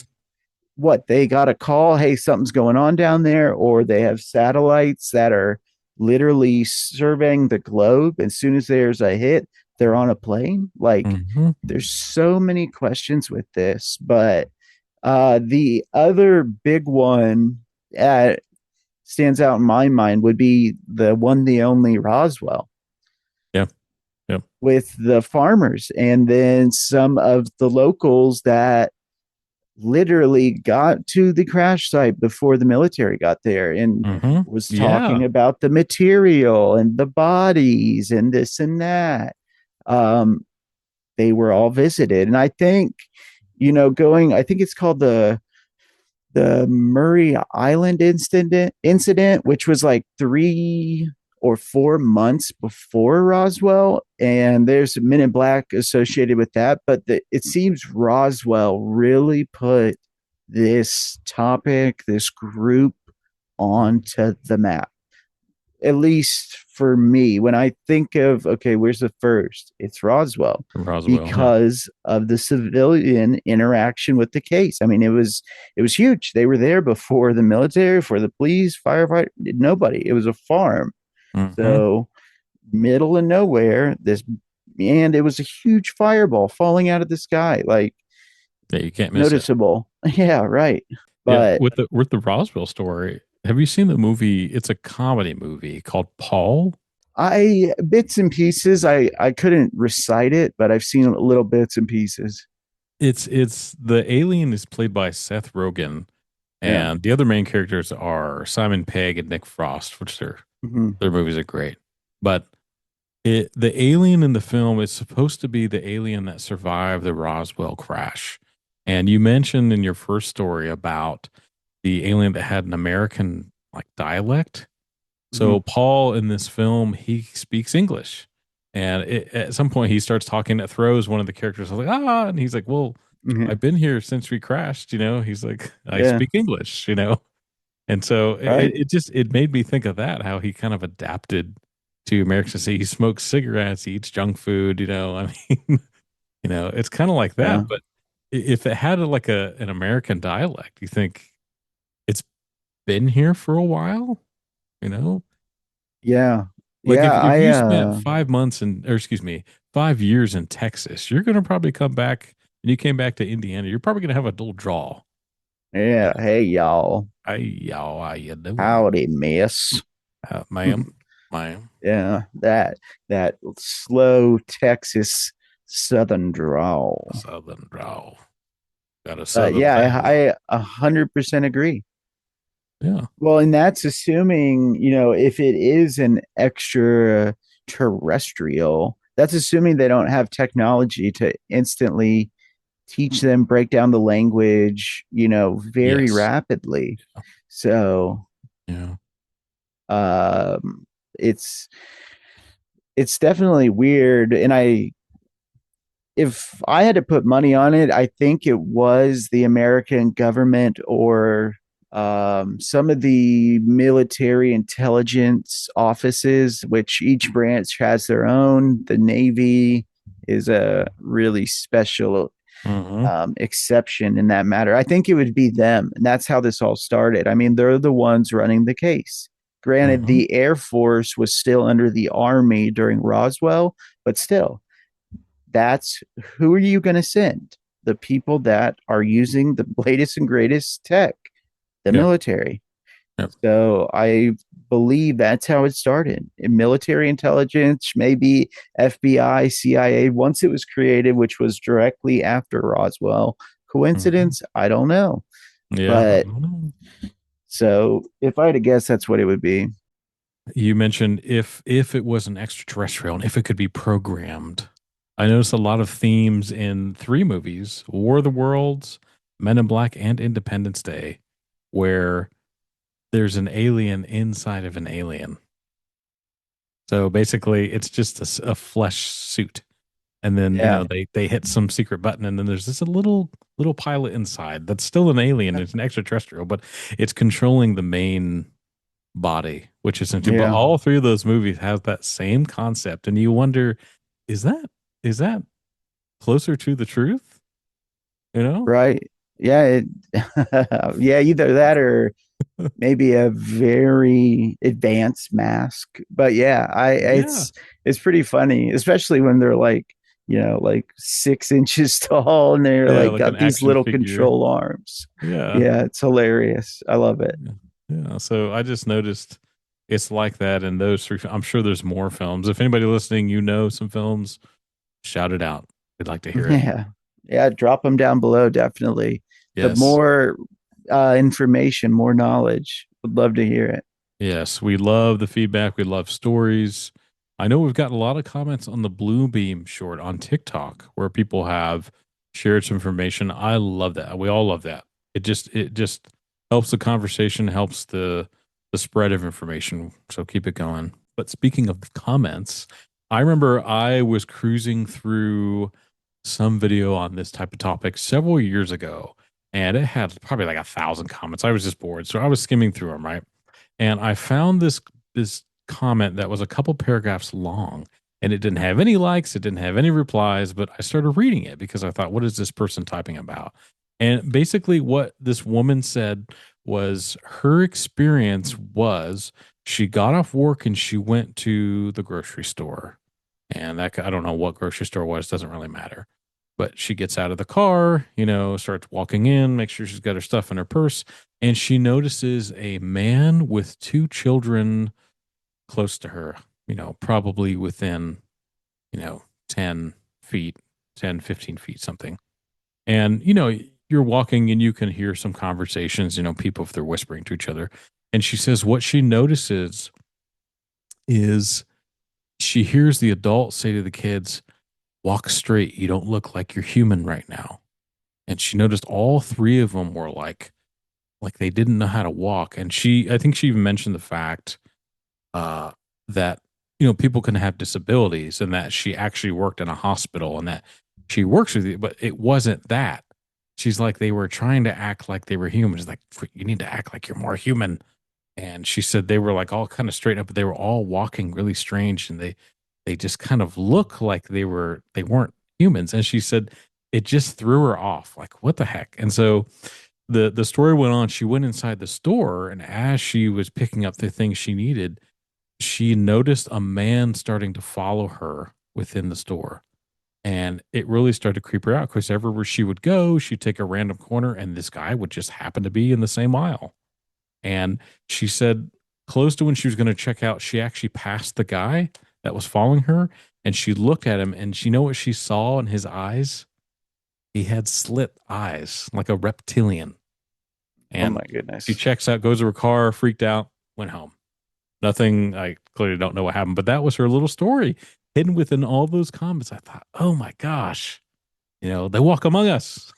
what, they got a call, hey, something's going on down there, or they have satellites that are literally surveying the globe. As soon as there's a hit, they're on a plane. Like, Hmm. there's so many questions with this. But the other big one that stands out in my mind would be the one, the only Roswell, Yeah. Yeah. with the farmers and then some of the locals that literally got to the crash site before the military got there and Hmm. was talking Yeah. about the material and the bodies and this and that. Um, they were all visited, and I think, I think it's called the Murray Island incident, which was like 3 or 4 months before Roswell, and there's Men in Black associated with that. But it seems Roswell really put this topic, this group, onto the map. At least for me, when I think of, okay, where's the first? It's Roswell, Roswell. Yeah. because of the civilian interaction with the case. I mean, it was huge. They were there before the military, for the police, firefighter, nobody. It was a farm. Hmm. So, middle of nowhere, and it was a huge fireball falling out of the sky, like, Yeah. You can't miss it. noticeable. Yeah, right. Yeah. But With the Roswell story, have you seen the movie? It's a comedy movie called Paul. I bits and pieces. I couldn't recite it, but I've seen little bits and pieces. It's the alien is played by Seth Rogen, Yeah. and the other main characters are Simon Pegg and Nick Frost, which Hmm. their movies are great. But the alien in the film is supposed to be the alien that survived the Roswell crash. And you mentioned in your first story about the alien that had an American like dialect. Hmm. So Paul in this film, he speaks English. And at some point he starts talking that throws one of the characters. I was like, and he's like, well, Hmm. I've been here since we crashed, He's like, I Yeah. speak English. And so Right. it just it made me think of that, how he kind of adapted to American society. He smokes cigarettes, he eats junk food. I mean, it's kind of like Yeah. that. But if it had like an American dialect, you think it's been here for a while? You know, Yeah. like Yeah. if I you spent 5 months or excuse me, 5 years in Texas, you're gonna probably come back and you came back to Indiana, you're probably gonna have a dual draw. yeah. Yeah. Hey y'all. Hey, y'all, how you doing? Howdy, miss. Ma'am. Yeah. That slow Texas Southern drawl. Southern draw. Got a But southern yeah, thing. I 100% agree. Yeah. Well, and that's assuming, if it is an extraterrestrial, that's assuming they don't have technology to instantly teach them, break down the language, very Yes. rapidly. So, Yeah. um, it's it's definitely weird. And if I had to put money on it, I think it was the American government or some of the military intelligence offices, which each branch has their own. The Navy is a really special Mm-hmm. exception in that matter. I think it would be them. And that's how this all started. I mean, they're the ones running the case. Granted, Mm-hmm. the Air Force was still under the Army during Roswell, but still, that's who are you going to send? The people that are using the latest and greatest tech, the Yep. military. Yep. So I believe that's how it started. In military intelligence, maybe FBI, CIA, once it was created, which was directly after Roswell. Mm-hmm. Coincidence? I don't know. Yeah. I But don't know. so if I had to guess, that's what it would be. You mentioned if it was an extraterrestrial and if it could be programmed. I noticed a lot of themes in three movies: War of the Worlds, Men in Black, and Independence Day, where there's an alien inside of an alien. So basically, it's just a flesh suit, and then Yeah. they hit some secret button, and then there's this little pilot inside that's still an alien. It's an extraterrestrial, but it's controlling the main body, which is into. But Yeah. all three of those movies have that same concept, and you wonder, is that is that closer to the truth? You know? Right. Yeah. Yeah. Either that or maybe a very advanced mask. But yeah, I Yeah, it's pretty funny, especially when they're like 6 inches tall and they're yeah, like like an got these action little figure. control arms. Yeah, Yeah, it's hilarious. I love it. yeah, yeah. So I just noticed it's like that in those three. I'm sure there's more films. If anybody listening, some films, shout it out. We'd like to hear it. Yeah. Yeah, drop them down below, definitely. The Yes. more information, more knowledge. Would love to hear it. Yes, we love the feedback. We love stories. I know we've gotten a lot of comments on the Blue Beam short on TikTok where people have shared some information. I love that. We all love that. It just helps the conversation, helps the spread of information. So keep it going. But speaking of comments, I remember I was cruising through some video on this type of topic several years ago, and it had probably like 1,000 comments. I was just bored, so I was skimming through them, right? And I found this comment that was a couple paragraphs long, and it didn't have any likes, it didn't have any replies, but I started reading it because I thought, what is this person typing about? And basically, what this woman said was her experience was she got off work and she went to the grocery store. And I don't know what grocery store it was, doesn't really matter. But she gets out of the car, starts walking in, makes sure she's got her stuff in her purse, and she notices a man with two children close to her, probably within, 10 feet, 10, 15 feet, something. And, you're walking and you can hear some conversations, people if they're whispering to each other. And she says what she notices is she hears the adults say to the kids, walk straight. You don't look like you're human right now. And she noticed all three of them were like they didn't know how to walk. And I think she even mentioned the fact uh, that people can have disabilities, and that she actually worked in a hospital, and that she works with you, but it wasn't that. She's like, they were trying to act like they were human. She's like, you need to act like you're more human. And she said they were like all kind of straight up, but they were all walking really strange, and they just kind of look like they weren't humans. And she said it just threw her off. Like, what the heck? And so the story went on. She went inside the store, and as she was picking up the things she needed, she noticed a man starting to follow her within the store. And it really started to creep her out because everywhere she would go, she'd take a random corner and this guy would just happen to be in the same aisle. And she said, close to when she was going to check out, she actually passed the guy that was following her, and she looked at him, and she know what she saw in his eyes? He had slit eyes like a reptilian. Oh And my she goodness. checks out, goes to her car, freaked out, went home. Nothing, I clearly don't know what happened, but that was her little story hidden within all those comments. I thought, oh my gosh, they walk among us.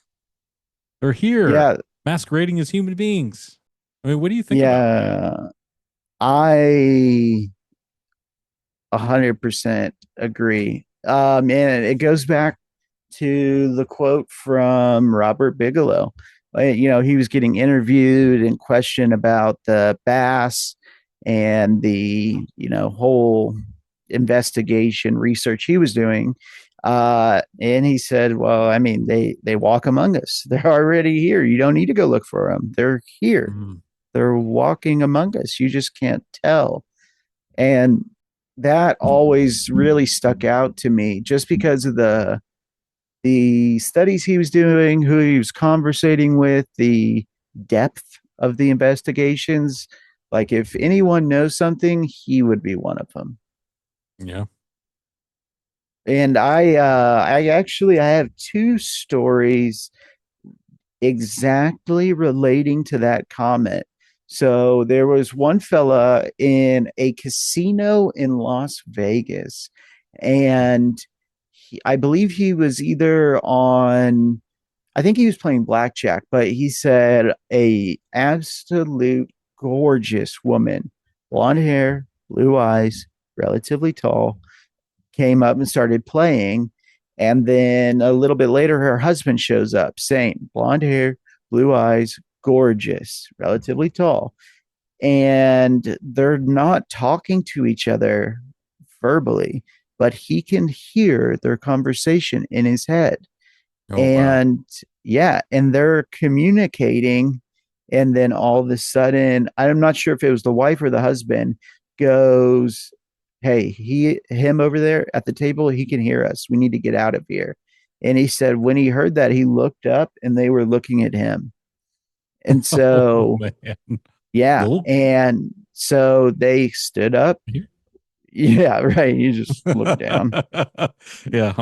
They're here Yeah, masquerading as human beings. I mean, what do you think about that? yeah. I 100% agree. And it goes back to the quote from Robert Bigelow. He was getting interviewed and questioned about the bass and the, whole investigation research he was doing. And he said, well, I mean, they walk among us. They're already here. You don't need to go look for them. They're here. Mhm. They're walking among us. You just can't tell. And that always really stuck out to me just because of the studies he was doing, who he was conversating with, the depth of the investigations. Like if anyone knows something, he would be one of them. Yeah. And I have two stories exactly relating to that comment. So there was one fella in a casino in Las Vegas, and I believe he was either on, I think he was playing blackjack, but he said a absolute gorgeous woman, blonde hair, blue eyes, relatively tall, came up and started playing. And then a little bit later, her husband shows up, same blonde hair, blue eyes, gorgeous, relatively tall. And they're not talking to each other verbally, but he can hear their conversation in his head. Oh, wow. And yeah, and they're communicating. And then all of a sudden, I'm not sure if it was the wife or the husband, goes, hey, him over there at the table, he can hear us. We need to get out of here. And he said when he heard that, he looked up and they were looking at him. And Oh, so, man. yeah. Well, And so they stood up. here. Yeah, right. You just look down. Yeah.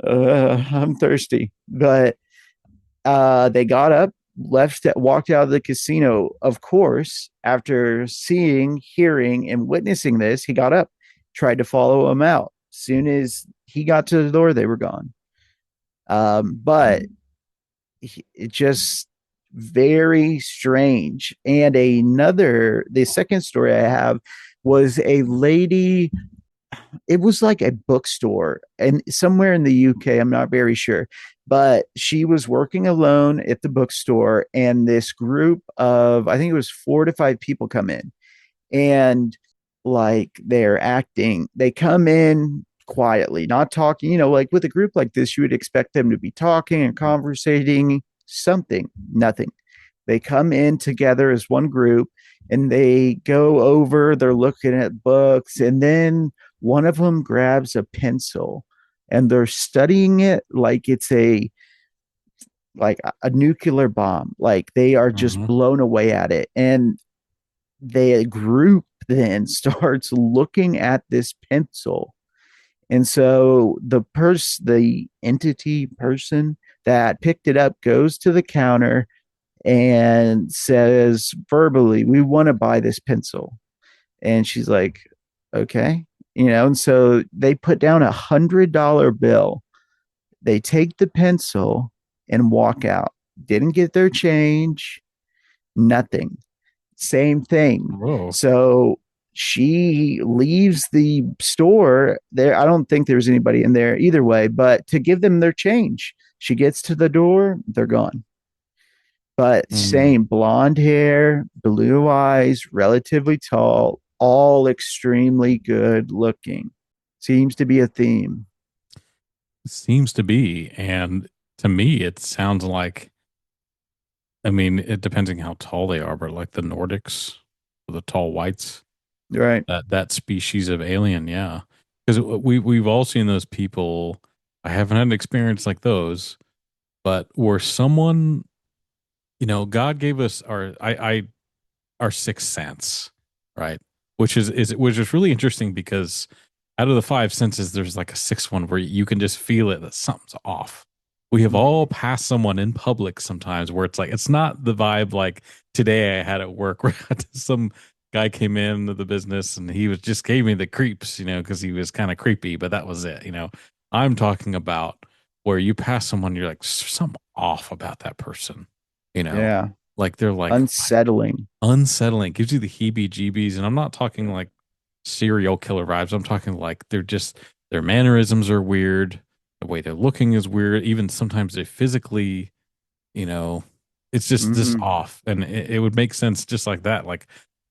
I'm thirsty. But they got up, left, walked out of the casino. Of course, after seeing, hearing, and witnessing this, he got up, tried to follow him out. Soon as he got to the door, they were gone. But it just very strange. And the second story I have was a lady. It was like a bookstore and somewhere in the UK, I'm not very sure, but she was working alone at the bookstore, and this group of, I think it was 4 to 5 people come in, and like they're acting, they come in quietly, not talking, like with a group like this, you would expect them to be talking and conversating something, nothing. They come in together as one group and they go over, they're looking at books, and then one of them grabs a pencil and they're studying it like it's a nuclear bomb. Like they are just Mhm. blown away at it. And they group then starts looking at this pencil. And so the entity person that picked it up goes to the counter and says verbally, "We want to buy this pencil." And she's like, "Okay." And so they put down $100 bill. They take the pencil and walk out. Didn't get their change, nothing. Same thing. Whoa. So she leaves the store there. I don't think there's anybody in there either way, but to give them their change. She gets to the door, they're gone. But Mm. same blonde hair, blue eyes, relatively tall, all extremely good looking. Seems to be a theme. Seems to be. And to me, it sounds like, I mean, it depends on how tall they are, but like the Nordics, the tall whites, Right. that species of alien, yeah. Because we've all seen those people. I haven't had an experience like those, but where someone, God gave us our sixth sense, right? Which is really interesting because out of the five senses, there's like a sixth one where you can just feel it that something's off. We have all Mhm. passed someone in public sometimes where it's like it's not the vibe like today I had at work where some guy came into the business and he was just gave me the creeps, because he was kind of creepy, but that was it. I'm talking about where you pass someone, you're like something off about that person, you know, Yeah. like they're like Unsettling. unsettling, gives you the heebie-jeebies, and I'm not talking like serial killer vibes. I'm talking like their mannerisms are weird, the way they're looking is weird. Even sometimes they physically, you know, it's just this Hmm. off, and it would make sense just like that. Like,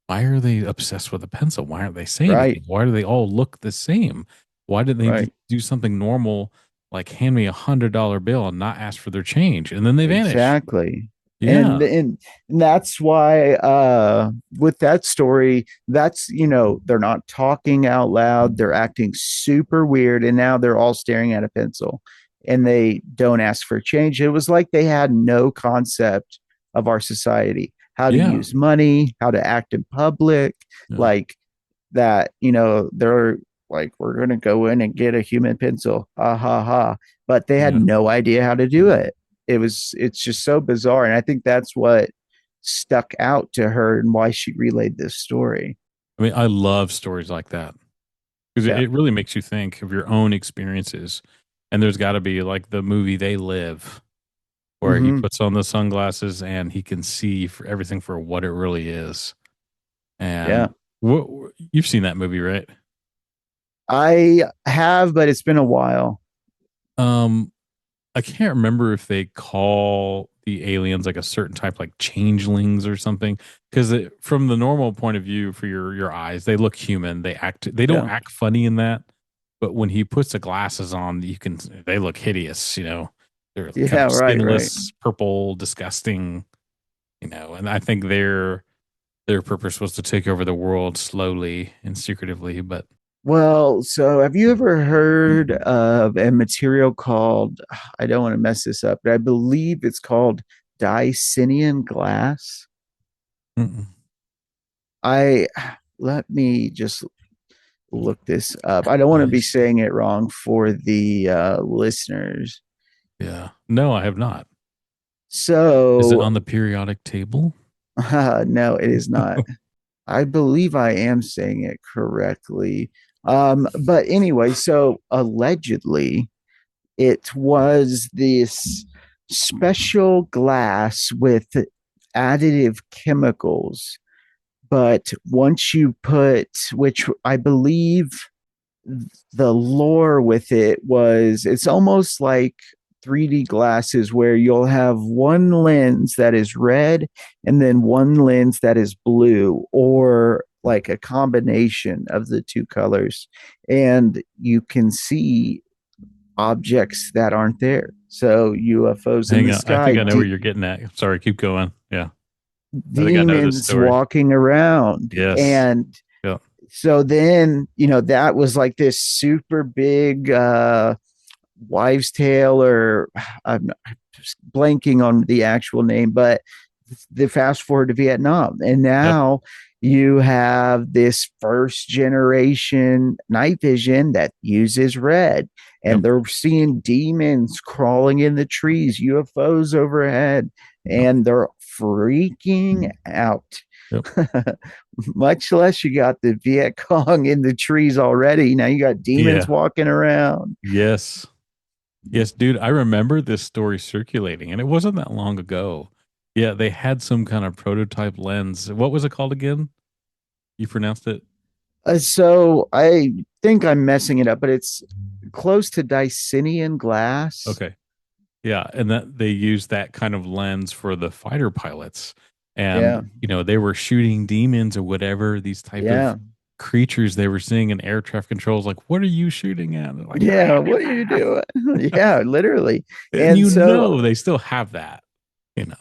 why are they obsessed with a pencil? Why aren't they saying Right. anything? Why do they all look the same? Why did they Right. do something normal like hand me $100 bill and not ask for their change, and then they vanish? Exactly. And Yeah, and that's why with that story, that's they're not talking out loud, they're acting super weird, and now they're all staring at a pencil and they don't ask for change. It was like they had no concept of our society, how to yeah, use money, how to act in public, yeah, like that, they're like, "We're going to go in and get a human pencil, ha ha ha," but they had yeah. no idea how to do it. It's just so bizarre, and I think that's what stuck out to her and why she relayed this story. I mean, I love stories like that because it, Yeah. it really makes you think of your own experiences. And there's got to be like the movie They Live, where he Hmm. puts on the sunglasses and he can see for everything for what it really is. Yeah. And you've seen that movie, right? I have, but it's been a while. Um, I can't remember if they call the aliens like a certain type, like changelings or something. Because from the normal point of view, for your eyes, they look human. They don't Yeah. act funny in that. But when he puts the glasses on, they look hideous. They're kind Yeah. of Right. Right. skinless, purple, disgusting. And I think their purpose was to take over the world slowly and secretively. But Well, so have you ever heard of a material called, I don't want to mess this up, but I believe it's called Dicinian glass? mm-mm. I Let me just look this up. I don't want to be Nice. saying it wrong for the listeners. Yeah, no, I have not. Is it So, on the periodic table? no, it is not. I believe I am saying it correctly. But anyway, so allegedly, it was this special glass with additive chemicals. But once you put, which I believe the lore with it was, it's almost like 3D glasses where you'll have one lens that is red and then one lens that is blue, or like a combination of the two colors. And you can see objects that aren't there. So UFOs in Hang the on, I think sky, I know where you're getting at. Sorry, keep going. Yeah, I think I know this demons story. walking around. Yes. And Yeah. so then, that was like this super big wives' tale, or I'm just blanking on the actual name, but the fast forward to Vietnam. And Yep. now You have this first generation night vision that uses red, Yep. and they're seeing demons crawling in the trees, UFOs overhead, Yep. and they're freaking out. Yep. Much less you got the Viet Cong in the trees already. Now you got demons Yeah. walking around. Yes. Yes, dude. I remember this story circulating, and it wasn't that long ago. Yeah, they had some kind of prototype lens. What was it called again? You pronounced it? So I think I'm messing it up, but it's close to Dicinian glass. Okay. Yeah, and that they used that kind of lens for the fighter pilots. Yeah, And, they were shooting demons or whatever, these type of yeah, creatures they were seeing in air traffic controls. Like, what are you shooting at? And they're like, yeah. What are you doing? Yeah, literally. and And so they still have that.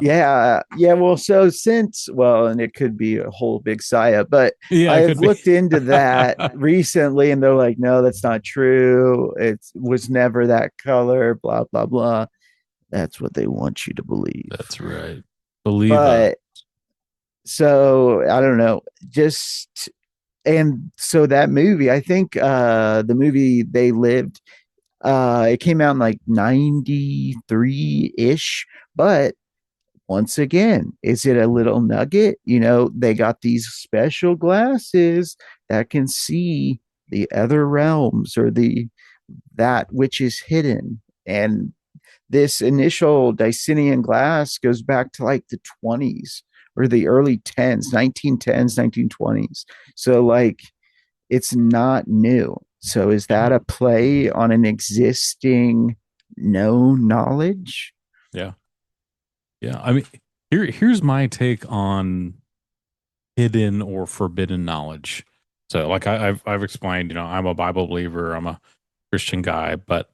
yeah, yeah. Well, so since and it could be a whole big saya, but Yeah, I it have could be. looked into that recently, and they're like, no, that's not true. It was never that color. Blah blah blah. That's what they want you to believe. That's right. Believe us. But so I don't know. Just and so that movie, I think the movie They Lived, it came out in like 93-ish, but once again, is it a little nugget? They got these special glasses that can see the other realms or the that which is hidden. And this initial Dicinian glass goes back to like the 20s or the early 10s, 1910s, 1920s. So like it's not new. So is Yeah. that a play on an existing known knowledge? Yeah. Yeah. I mean, here's my take on hidden or forbidden knowledge. So, like I've explained, I'm a Bible believer, I'm a Christian guy, but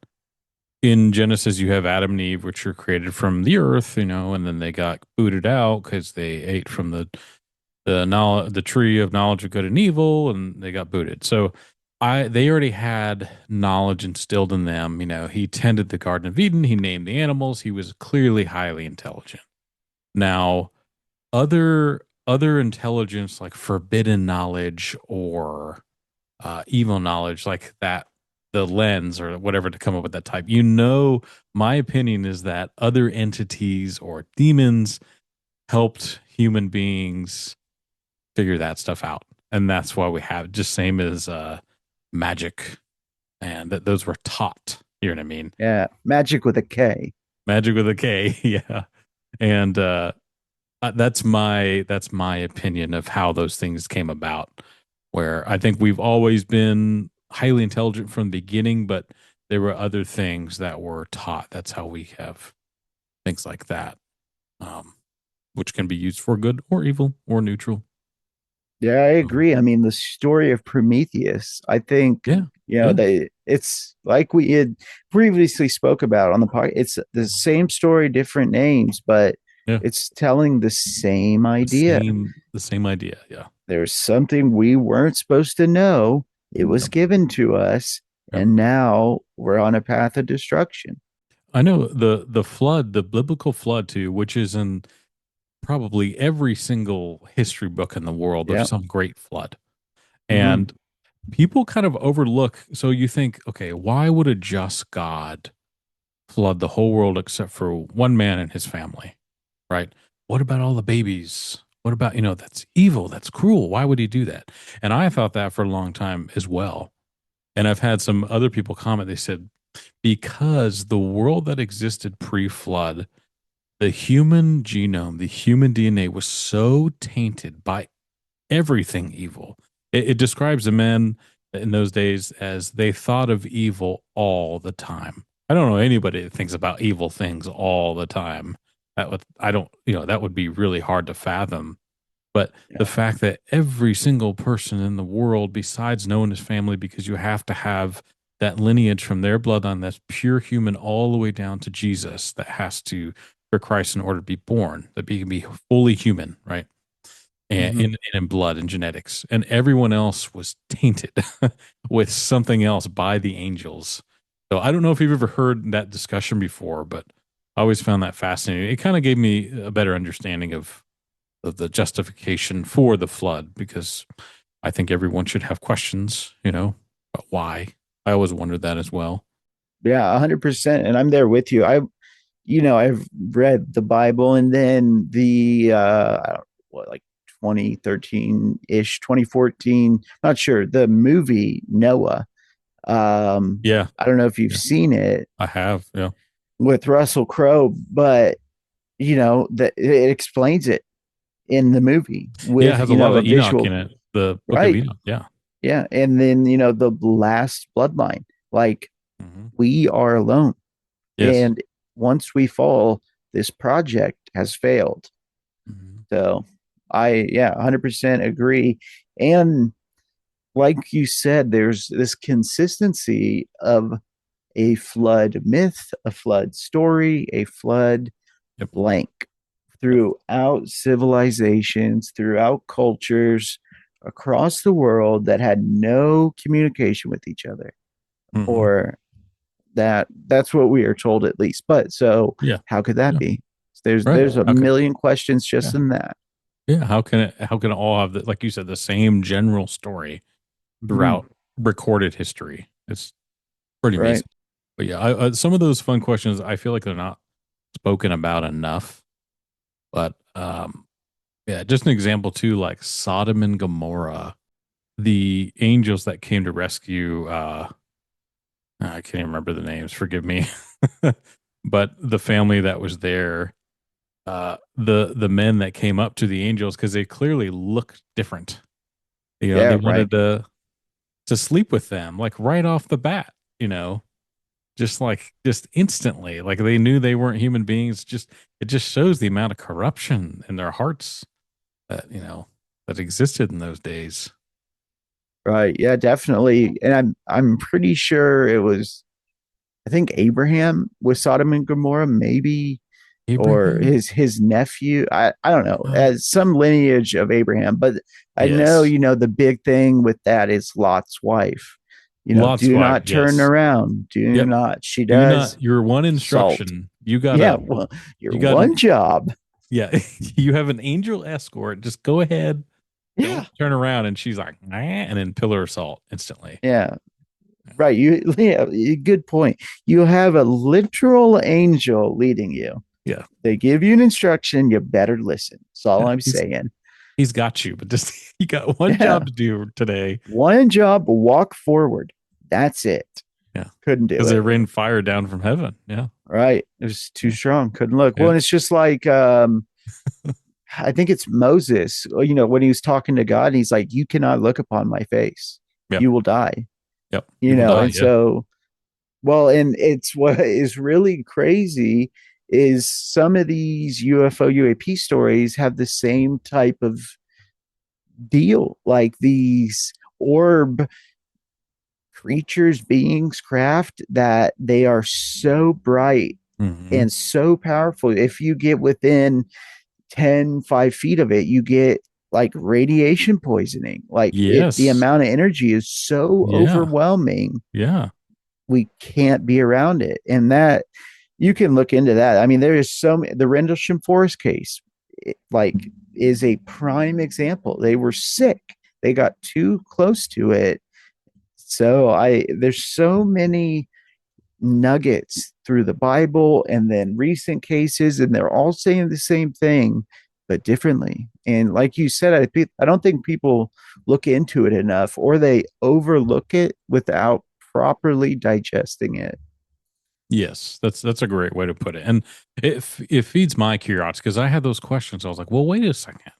in Genesis, you have Adam and Eve, which were created from the earth, and then they got booted out because they ate from the tree of knowledge of good and evil, and they got booted. So they already had knowledge instilled in them. He tended the Garden of Eden, he named the animals, he was clearly highly intelligent. Now, other intelligence like forbidden knowledge or evil knowledge like that, the lens or whatever to come up with that type. My opinion is that other entities or demons helped human beings figure that stuff out. And that's why we have just same as magic and that those were taught. You know what I mean? Yeah, magic with a K. Magic with a K. Yeah. And that's my opinion of how those things came about. Where I think we've always been highly intelligent from the beginning, but there were other things that were taught. That's how we have things like that, um, which can be used for good or evil or neutral. Yeah, I Um, agree. I mean, the story of Prometheus, I think, yeah, yeah, it's like we had previously spoke about on the podcast. It's the same story, different names, but yeah. it's telling the same The idea. same idea. Yeah, There's something we weren't supposed to know. It was yep, given to us, yep. and now we're on a path of destruction. I know the flood, the biblical flood too, which is in probably every single history book in the world. There's Yeah. some great flood, Hmm. and people kind of overlook. So you think, okay, why would a just God flood the whole world except for one man and his family? Right? What about all the babies? What about, that's evil, that's cruel. Why would he do that? And I thought that for a long time as well. And I've had some other people comment, they said, because the world that existed pre flood, the human genome, the human DNA was so tainted by everything evil. It describes the men in those days as they thought of evil all the time. I don't know anybody that thinks about evil things all the time. I don't, that would be really hard to fathom. But the Yeah. fact that every single person in the world, besides knowing his family, because you have to have that lineage from their bloodline that's pure human all the way down to Jesus, that has to for Christ in order to be born, that he can be fully human, right? And Hmm. in blood and genetics, and everyone else was tainted with something else by the angels. So I don't know if you've ever heard that discussion before, but I always found that fascinating. It kind of gave me a better understanding of the justification for the flood, because I think everyone should have questions, about why. I always wondered that as well. Yeah, 100%. And I'm there with you. I've read the Bible, and then I don't, what, like 2013-ish, 2014, not sure, the movie Noah. Yeah, I don't know if you've yeah, seen it I have. Yeah, with Russell Crowe, but that it explains it in the movie yeah. It with has a lot a of Enoch in visual, it. The Book of right? Enoch. Yeah. Yeah. And then the last bloodline, like, Hmm. we are alone. Yes. And once we fall, this project has failed. Hmm. So yeah, 100% agree. And like you said, there's this consistency of a flood myth, a flood story, a flood Yep. blank Yep. throughout civilizations, throughout cultures across the world that had no communication with each other, Hmm. or that's what we are told, at least. But so Yeah. how could that Yeah. be? there's Right. there's a Okay. million questions Yeah. just in that. Yeah. How can it all have like you said, the same general story Mhm. throughout recorded history? It's pretty Right. amazing. But yeah, some of those fun questions, I feel like they're not spoken about enough. But yeah, just an example too, like Sodom and Gomorrah, the angels that came to rescue. I can't even remember the names. Forgive me, but the family that was there, the men that came up to the angels because they clearly looked different. They Yeah, right. wanted to sleep with them like right off the bat. You know, just instantly, like they knew they weren't human beings. Just it just shows the amount of corruption in their hearts that that existed in those days. Right. Yeah, definitely. And I'm pretty sure it was, I think Abraham was Sodom and Gomorrah, maybe, or Abraham. his nephew. I don't know, Uh, as some lineage of Abraham. But I know, yes, the big thing with that is Lot's wife. Lot's Do wife. not turn Yes. around. Do Yep. not. She Do does not. Your one salt. instruction. You Yeah, gotta. well, your You got one an. job. Yeah. You have an angel escort. Just go ahead. Yeah. Don't turn around. And she's like, nah, and then pillar of salt instantly. Yeah. Right. Yeah, good point. You have a literal angel leading you. Yeah. They give you an instruction, you better listen. That's all Yeah. I'm He's saying. he's got you, but just you got one Yeah. job to do today. One job, walk forward. That's it. Yeah. Couldn't do Because they it. rained fire down from heaven. Yeah. Right. It was too Yeah. strong. Couldn't look. Well, Yeah. and it's just like I think it's Moses, when he was talking to God, and he's like, you cannot look upon my face. Yep. You will die. Yep. You will die. And Yeah. so, well, and it's what is really crazy is some of these UFO UAP stories have the same type of deal, like these orb creatures, beings, craft, that they are so bright Hmm. and so powerful. If you get within 5 feet of it, you get like radiation poisoning. Like, the Yes. amount of energy is so Yeah. overwhelming, Yeah. we can't be around it. And that, you can look into that. I mean, there is the Rendlesham Forest case, like, is a prime example. They were sick. They got too close to it. So there's so many nuggets through the Bible and then recent cases, and they're all saying the same thing, but differently. And like you said, I don't think people look into it enough, or they overlook it without properly digesting it. Yes, that's a great way to put it, and it feeds my curiosity because I had those questions. I was like, well, wait a second,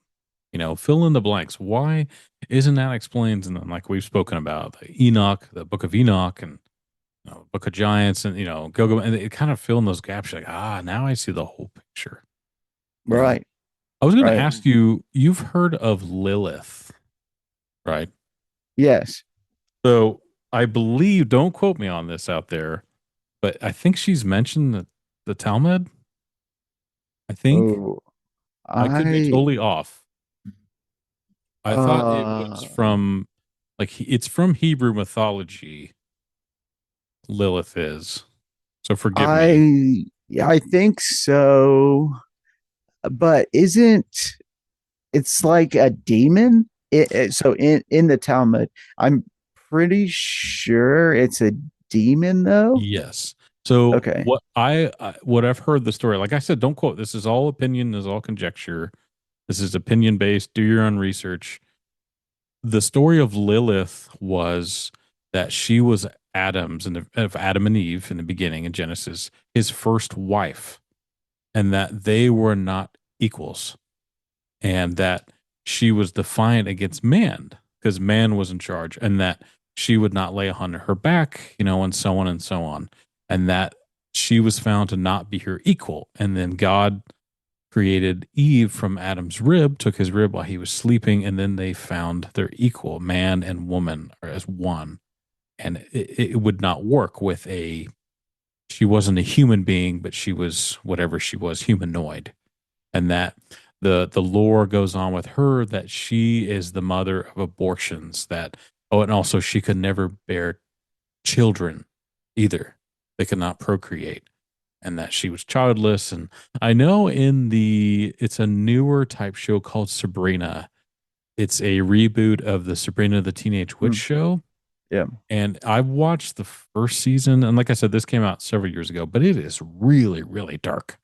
fill in the blanks. Why isn't that explained? And then, like we've spoken about, the Enoch, the Book of Enoch, and Book of Giants, and Gilgamesh, and it kind of fill in those gaps. You're like, now I see the whole picture. You know, Right. I was going to Right. ask you. You've heard of Lilith, right? Yes. So I believe. Don't quote me on this out there, but I think she's mentioned the Talmud. I think Oh, I could be I totally off. I thought it was uh from it's from Hebrew mythology. Lilith is. So forgive me. I yeah, I think so. But isn't it's like a demon. So in the Talmud, I'm pretty sure it's a demon though. Yes. So Okay. what I've heard the story, like I said, don't quote. This is all opinion. This is all conjecture. This is opinion based. Do your own research. The story of Lilith was that she was Adam's and of Adam and Eve in the beginning in Genesis, his first wife, and that they were not equals, and that she was defiant against man because man was in charge, and that she would not lay on her back, and so on and so on, and that she was found to not be her equal, and then God created Eve from Adam's rib, took his rib while he was sleeping, and then they found their equal, man and woman, are as one. And it would not work with she wasn't a human being, but she was whatever she was, humanoid. And that the lore goes on with her that she is the mother of abortions, and also she could never bear children either. They could not procreate, and that she was childless. And I know it's a newer type show called Sabrina. It's a reboot of the Sabrina the Teenage Witch Hmm. show. Yeah. And I watched the first season. And like I said, this came out several years ago, but it is really, really dark.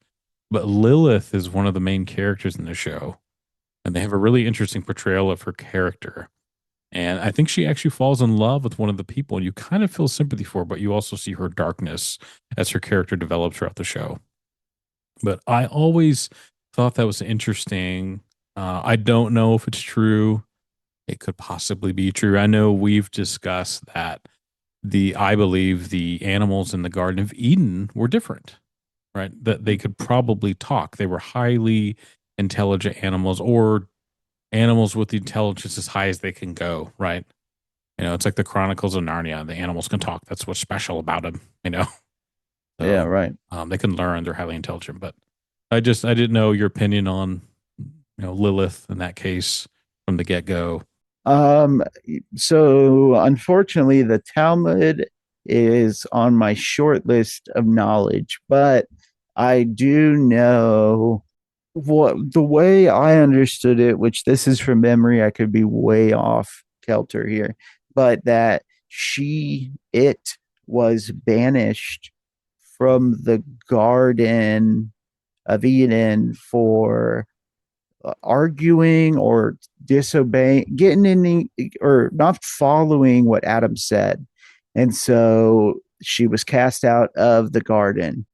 But Lilith is one of the main characters in the show. And they have a really interesting portrayal of her character. And I think she actually falls in love with one of the people, and you kind of feel sympathy for her, but you also see her darkness as her character develops throughout the show. But I always thought that was interesting. I don't know if it's true. It could possibly be true. I know we've discussed that I believe the animals in the Garden of Eden were different, right? That they could probably talk. They were highly intelligent animals, or animals with the intelligence as high as they can go, right? It's like the Chronicles of Narnia. The animals can talk. That's what's special about them. Yeah. So Right. they can learn. They're highly intelligent. But I didn't know your opinion on Lilith in that case from the get go. Um, so unfortunately, the Talmud is on my short list of knowledge, but I do know what the way I understood it, which this is from memory, I could be way off kilter here, but that it was banished from the Garden of Eden for arguing or disobeying, getting in or not following what Adam said. And so she was cast out of the garden.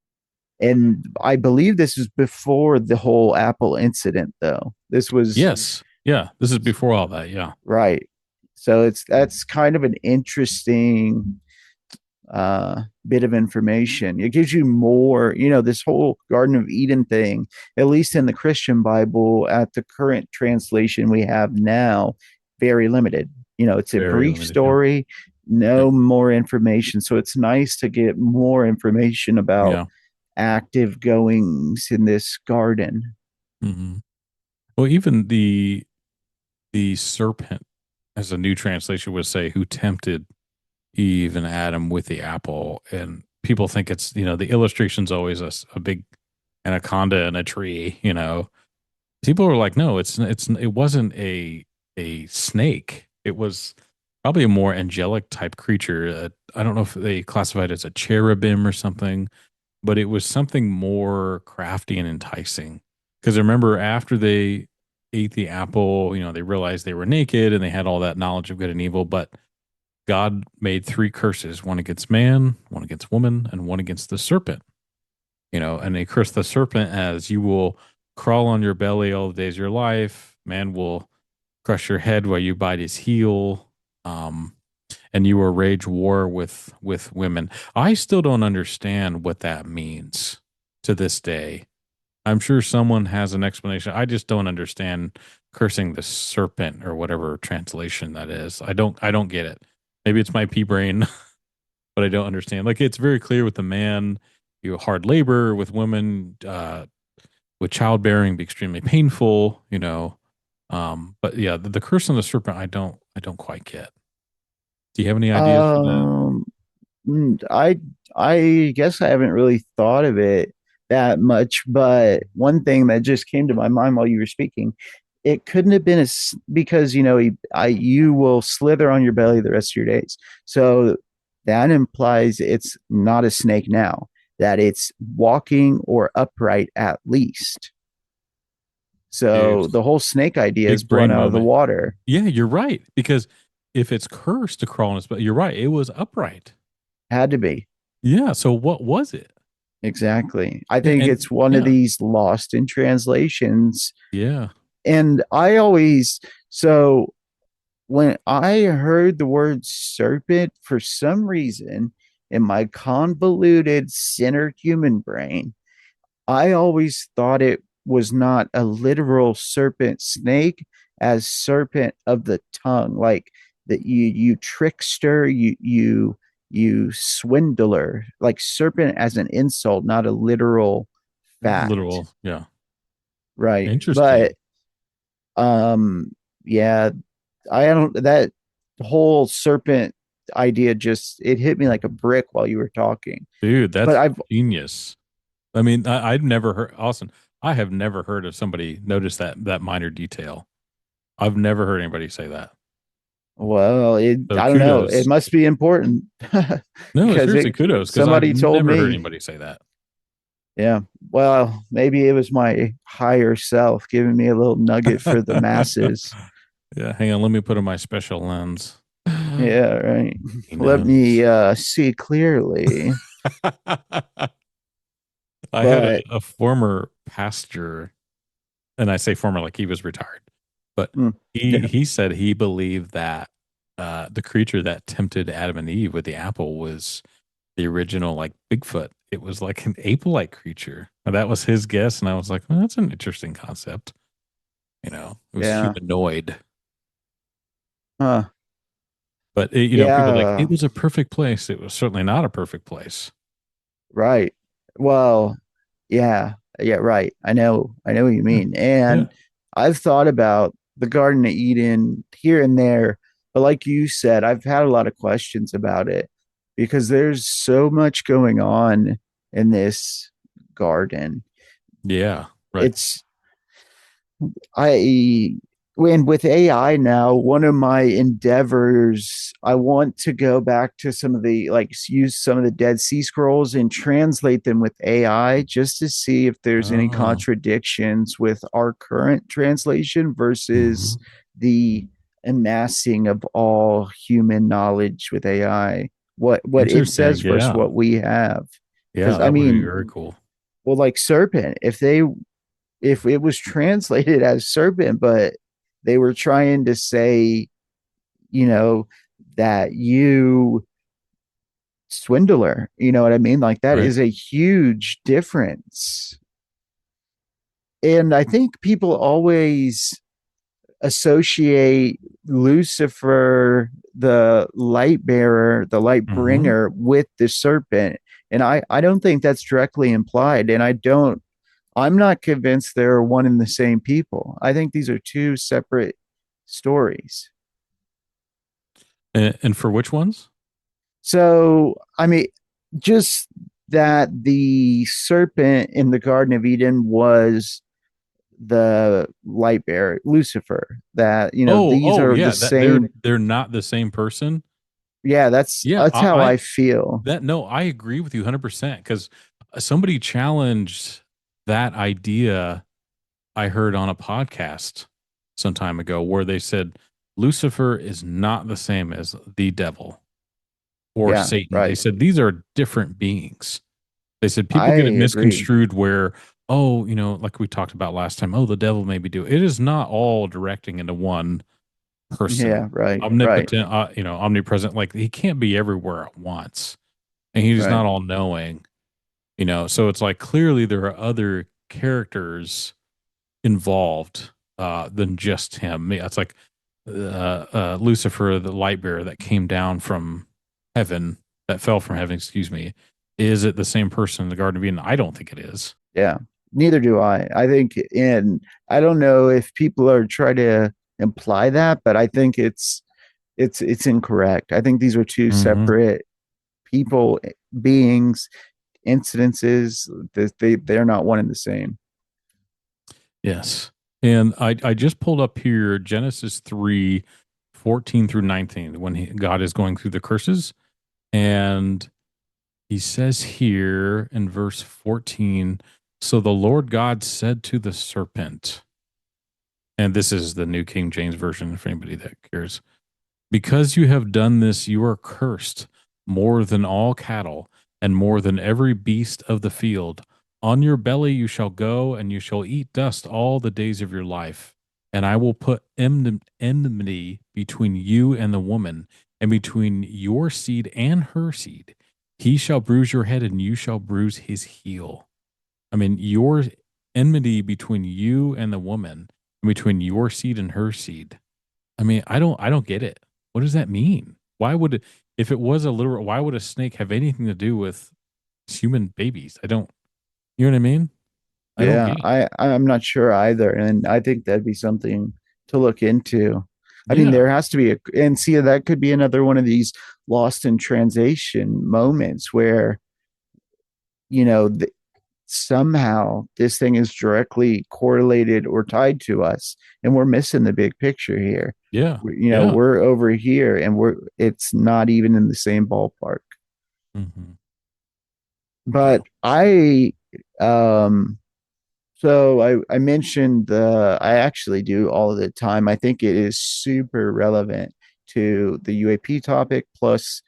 And I believe this was before the whole Apple incident, though. This was Yes. Yeah. This is before all that. Yeah. right. So that's kind of an interesting bit of information. It gives you more, this whole Garden of Eden thing, at least in the Christian Bible, at the current translation we have now, very limited. It's a Very brief limited. Yeah. story, Yep. no more information. So it's nice to get more information about Yeah. active goings in this garden. Hmm. Well, even the serpent, as a new translation would say, who tempted Eve and Adam with the apple, and people think it's the illustration's always a big anaconda in a tree. People are like, no, it wasn't a snake. It was probably a more angelic type creature. I don't know if they classified it as a cherubim or something, but it was something more crafty and enticing. Because remember, after they ate the apple, they realized they were naked and they had all that knowledge of good and evil. But God made three curses: one against man, one against woman, and one against the serpent. And they cursed the serpent as, you will crawl on your belly all the days of your life. Man will crush your head while you bite his heel. And you will rage war with women. I still don't understand what that means to this day. I'm sure someone has an explanation. I just don't understand cursing the serpent, or whatever translation that is. I don't get it. Maybe it's my pea brain, but I don't understand. Like, it's very clear with the man, hard labor; with women, with childbearing, be extremely painful. But yeah, the curse on the serpent, I don't quite get. Do you have any ideas for that? Um, I guess I haven't really thought of it that much, but one thing that just came to my mind while you were speaking it couldn't have been because you will slither on your belly the rest of your days. So that implies it's not a snake now, that it's walking or upright at least. Dude, So the whole snake idea is big blown brain out of the moment. water. Yeah, you're right. Because if it's cursed to crawl on its butt, you're right. It was upright. Had to be. Yeah. So what was it? Exactly. I Yeah, think and it's one of yeah, these lost in translations. yeah, And I always, so when I heard the word serpent, for some reason, in my convoluted center human brain, I always thought it was not a literal serpent snake, as serpent of the tongue, like that you trickster, you swindler, like serpent as an insult, not a literal fact, literal. Yeah, right? But interesting, um yeah, I don't that whole serpent idea just it hit me like a brick while you were talking. dude. But That's I've genius. I mean, I've never heard. Austin, I have never heard of somebody notice that minor detail. I've never heard anybody say that. Well, So I don't know. It kudos. must be important No, because seriously, kudos because I've somebody told never heard me. anybody say that. Yeah. Well, maybe it was my higher self giving me a little nugget for the masses. Yeah, hang on. Let me put on my special lens. Yeah, right. He Let me knows. see clearly. I had But a former pastor, and I say former like he was retired, but mm, yeah, he said he believed that the creature that tempted Adam and Eve with the apple was the original like Bigfoot. It was like an ape-like creature. And that was his guess, and I was like, well, that's an interesting concept. It was yeah. humanoid, Huh. but people are like Yeah, it was a perfect place. It was certainly not a perfect place. right. Well, yeah. Yeah, right. I know what you Yeah, mean. yeah, And I've thought about the Garden of Eden here and there, but like you said, I've had a lot of questions about it because there's so much going on in this garden. yeah. Right. It's I when with AI now, one of my endeavors, I want to go back to some of the like use some of the Dead Sea Scrolls and translate them with AI just to see if there's any Oh. contradictions with our current translation versus Mhm. the amassing of all human knowledge with AI. What it says Interesting. versus Yeah. what we have. Yeah, Because I that would be mean, very cool. well, like serpent, if it was translated as serpent, but they were trying to say, you know, that you swindler, you know what I mean? Like that Right. is a huge difference. And I think people always associate Lucifer, the light bearer, the light Hmm. bringer, with the serpent. And I don't think that's directly implied. And I'm not convinced they're one and the same people. I think these are two separate stories. And for which ones? So, I mean, just that the serpent in the Garden of Eden was the light bearer, Lucifer, that, Oh, these oh, are the yeah. That they're same. they're not the same person. Yeah, that's Yeah, that's how I feel. no, I agree with you 100% because somebody challenged that idea I heard on a podcast some time ago where they said Lucifer is not the same as the devil or Yeah, Satan. They right. said these are different beings. They said I people get it agree. misconstrued where, oh, like we talked about last time, oh, the devil maybe do. It is not all directing into one person. Yeah, right, right, Omnipotent, omnipresent. Like he can't be everywhere at once, and he's right. not all knowing. So it's like clearly there are other characters involved than just him. Yeah, it's like Lucifer, the light bearer that came down from heaven, that fell from heaven. Excuse me. Is it the same person in the Garden of Eden? I don't think it is. Yeah. Neither do I. I think, and I don't know if people are trying to imply that, but I think it's incorrect. I think these are two Hmm. separate people, beings, incidences. They're not one and the same. Yes. And I just pulled up here Genesis 3:14 through 19, when God is going through the curses. And he says here in verse 14, so the Lord God said to the serpent, and this is the New King James Version, if anybody that cares, because you have done this, you are cursed more than all cattle and more than every beast of the field. On your belly you shall go, and you shall eat dust all the days of your life. And I will put enmity between you and the woman, and between your seed and her seed. He shall bruise your head, and you shall bruise his heel. I mean, your enmity between you and the woman, and between your seed and her seed. I mean, I don't get it. What does that mean? Why would it, if it was a literal, why would a snake have anything to do with human babies? I don't, you know what I mean? I don't Yeah, get it. I'm not sure either, and I think that'd be something to look into. I mean, Yeah. there has to be a, and see, that could be another one of these lost in translation moments where, you know, somehow this thing is directly correlated or tied to us, and we're missing the big picture here. Yeah. You know, Yeah. we're over here, and it's not even in the same ballpark. Hmm. But um, So I mentioned I actually do all of the time. I think it is super relevant to the UAP topic plus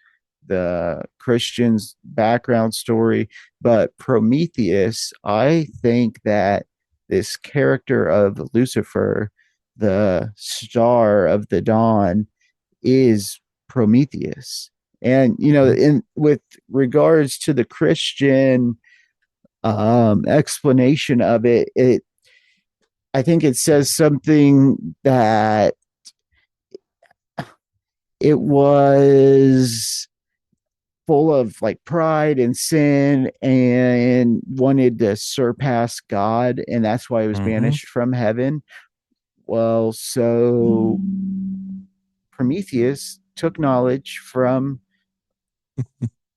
the Christian's background story. But Prometheus, I think that this character of Lucifer, the star of the dawn, is Prometheus. And in with regards to the Christian explanation of it, I think it says something that it was full of like pride and sin and wanted to surpass God, and that's why it was Hmm. banished from heaven. Well, so Prometheus took knowledge from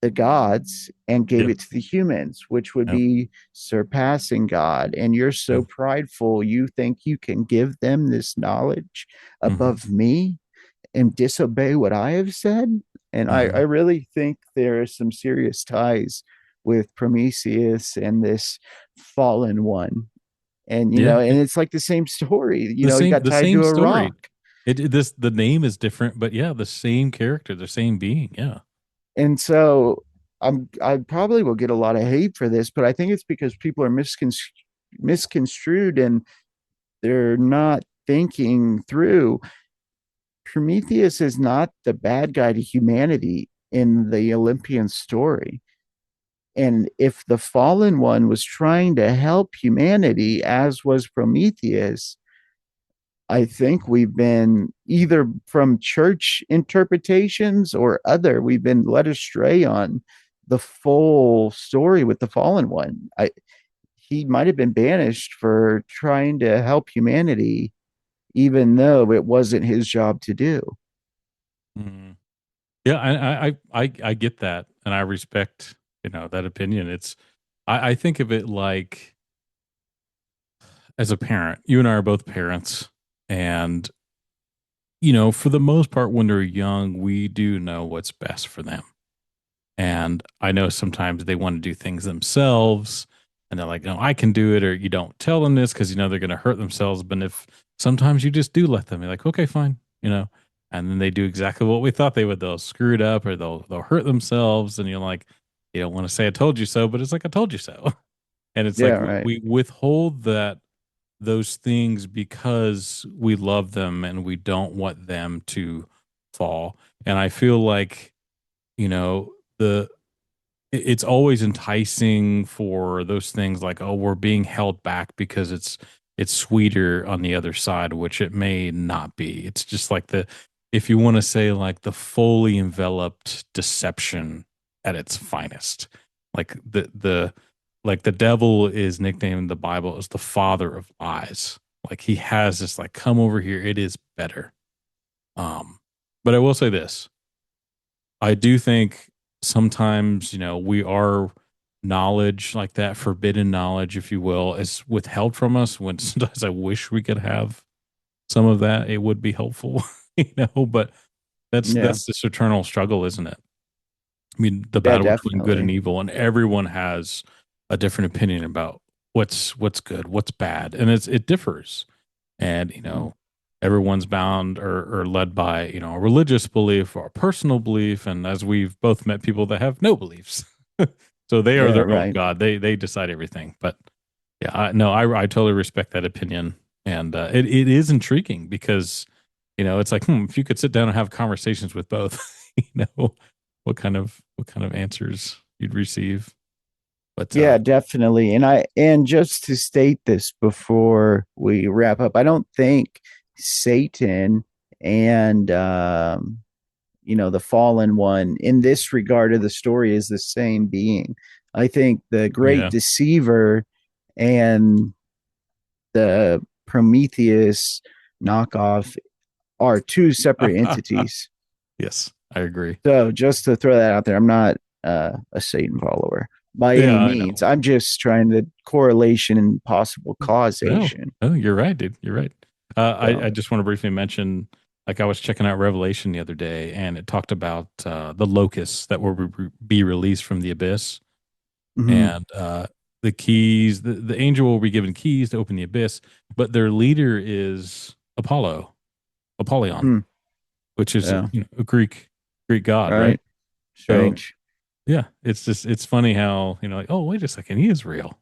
the gods and gave Yep. it to the humans, which would Yep. be surpassing God. And you're so Yep. prideful, you think you can give them this knowledge Hmm. above me and disobey what I have said. And I Hmm. really think there are some serious ties with Prometheus and this fallen one. And, Yeah. and it's like the same story. He The got the tied same to a rock. story. This, the name is different, but yeah, the same character, the same being. Yeah. And so I probably will get a lot of hate for this, but I think it's because people are misconstrued and they're not thinking through. Prometheus is not the bad guy to humanity in the Olympian story. And if the fallen one was trying to help humanity, as was Prometheus, I think we've been either from church interpretations or other, we've been led astray on the full story with the fallen one. He might have been banished for trying to help humanity, even though it wasn't his job to do. Mhm. Yeah, I get that, and I respect, that opinion. I think of it like, as a parent, you and I are both parents, and for the most part, when they're young, we do know what's best for them. And I know sometimes they want to do things themselves, and they're like, "No, I can do it," or you don't tell them this because they're going to hurt themselves. But if sometimes you just do let them, you're like, "Okay, fine," and then they do exactly what we thought they would. They'll screw it up, or they'll hurt themselves, and you're like, you don't want to say "I told you so," but it's like, "I told you so," and it's Yeah, like right. we withhold those things because we love them and we don't want them to fall. And I feel like, the it's always enticing for those things, like, oh, we're being held back because it's sweeter on the other side, which it may not be. It's just like, if you want to say, like, the fully enveloped deception at its finest. Like the devil is nicknamed in the Bible as the father of lies. Like, he has this, like, come over here, it is better. um but I will say this, I do think sometimes, we are knowledge like that, forbidden knowledge, if you will, is withheld from us. When sometimes I wish we could have some of that, it would be helpful, But Yeah. that's this eternal struggle, isn't it? I mean, the Yeah, battle between good and definitely. evil, and everyone has a different opinion about what's good, what's bad, and it differs. And everyone's bound or led by a religious belief or a personal belief, and as we've both met people that have no beliefs, so they are Yeah, their own right. god. They decide everything. But yeah, no, I totally respect that opinion, and it is intriguing because it's like if you could sit down and have conversations with both, what kind of answers you'd receive. But Yeah, definitely. And just to state this before we wrap up, I don't think Satan and the fallen one in this regard of the story is the same being. I think the great yeah, deceiver and the Prometheus knockoff are two separate entities. yes, I agree. So just to throw that out there, I'm not a Satan follower by Yeah, any I means. know. I'm just trying to correlation and possible No, causation. no, you're right, dude. You're right. I So, just want to briefly mention, like I was checking out Revelation the other day, and it talked about the locusts that will be released from the abyss, mhm, and the keys. The angel will be given keys to open the abyss, but their leader is Apollyon, mm, which is yeah, a Greek god, right? right. So Strange. yeah, it's funny how like, oh, wait a second, he is real,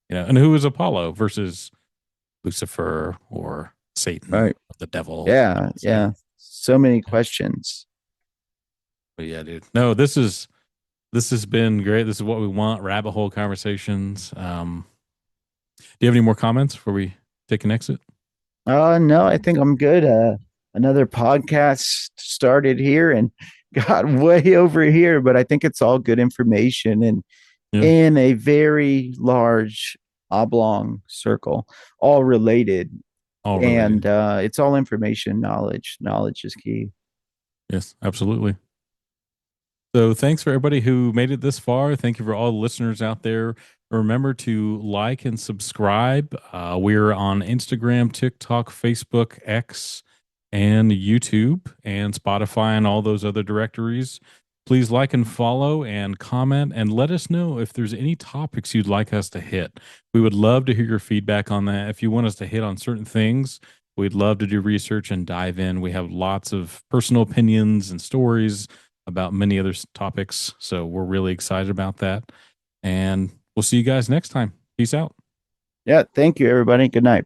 and who is Apollo versus Lucifer or Satan Right. or the devil. Yeah, So, yeah. So many yeah. questions. But yeah, dude. No, this has been great. This is what we want. Rabbit hole conversations. Do you have any more comments before we take an exit? No, I think I'm good. Another podcast started here and got way over here, but I think it's all good information and Yeah, in a very large oblong circle, all related. all And related. it's all information, knowledge. Knowledge is key. Yes, absolutely. So thanks for everybody who made it this far. Thank you for all the listeners out there. Remember to like and subscribe. We're on Instagram, TikTok, Facebook, X, and YouTube, and Spotify, and all those other directories. Please like and follow and comment and let us know if there's any topics you'd like us to hit. We would love to hear your feedback on that. If you want us to hit on certain things, we'd love to do research and dive in. We have lots of personal opinions and stories about many other topics. So we're really excited about that. And we'll see you guys next time. Peace out. Yeah. Thank you, everybody. Good night.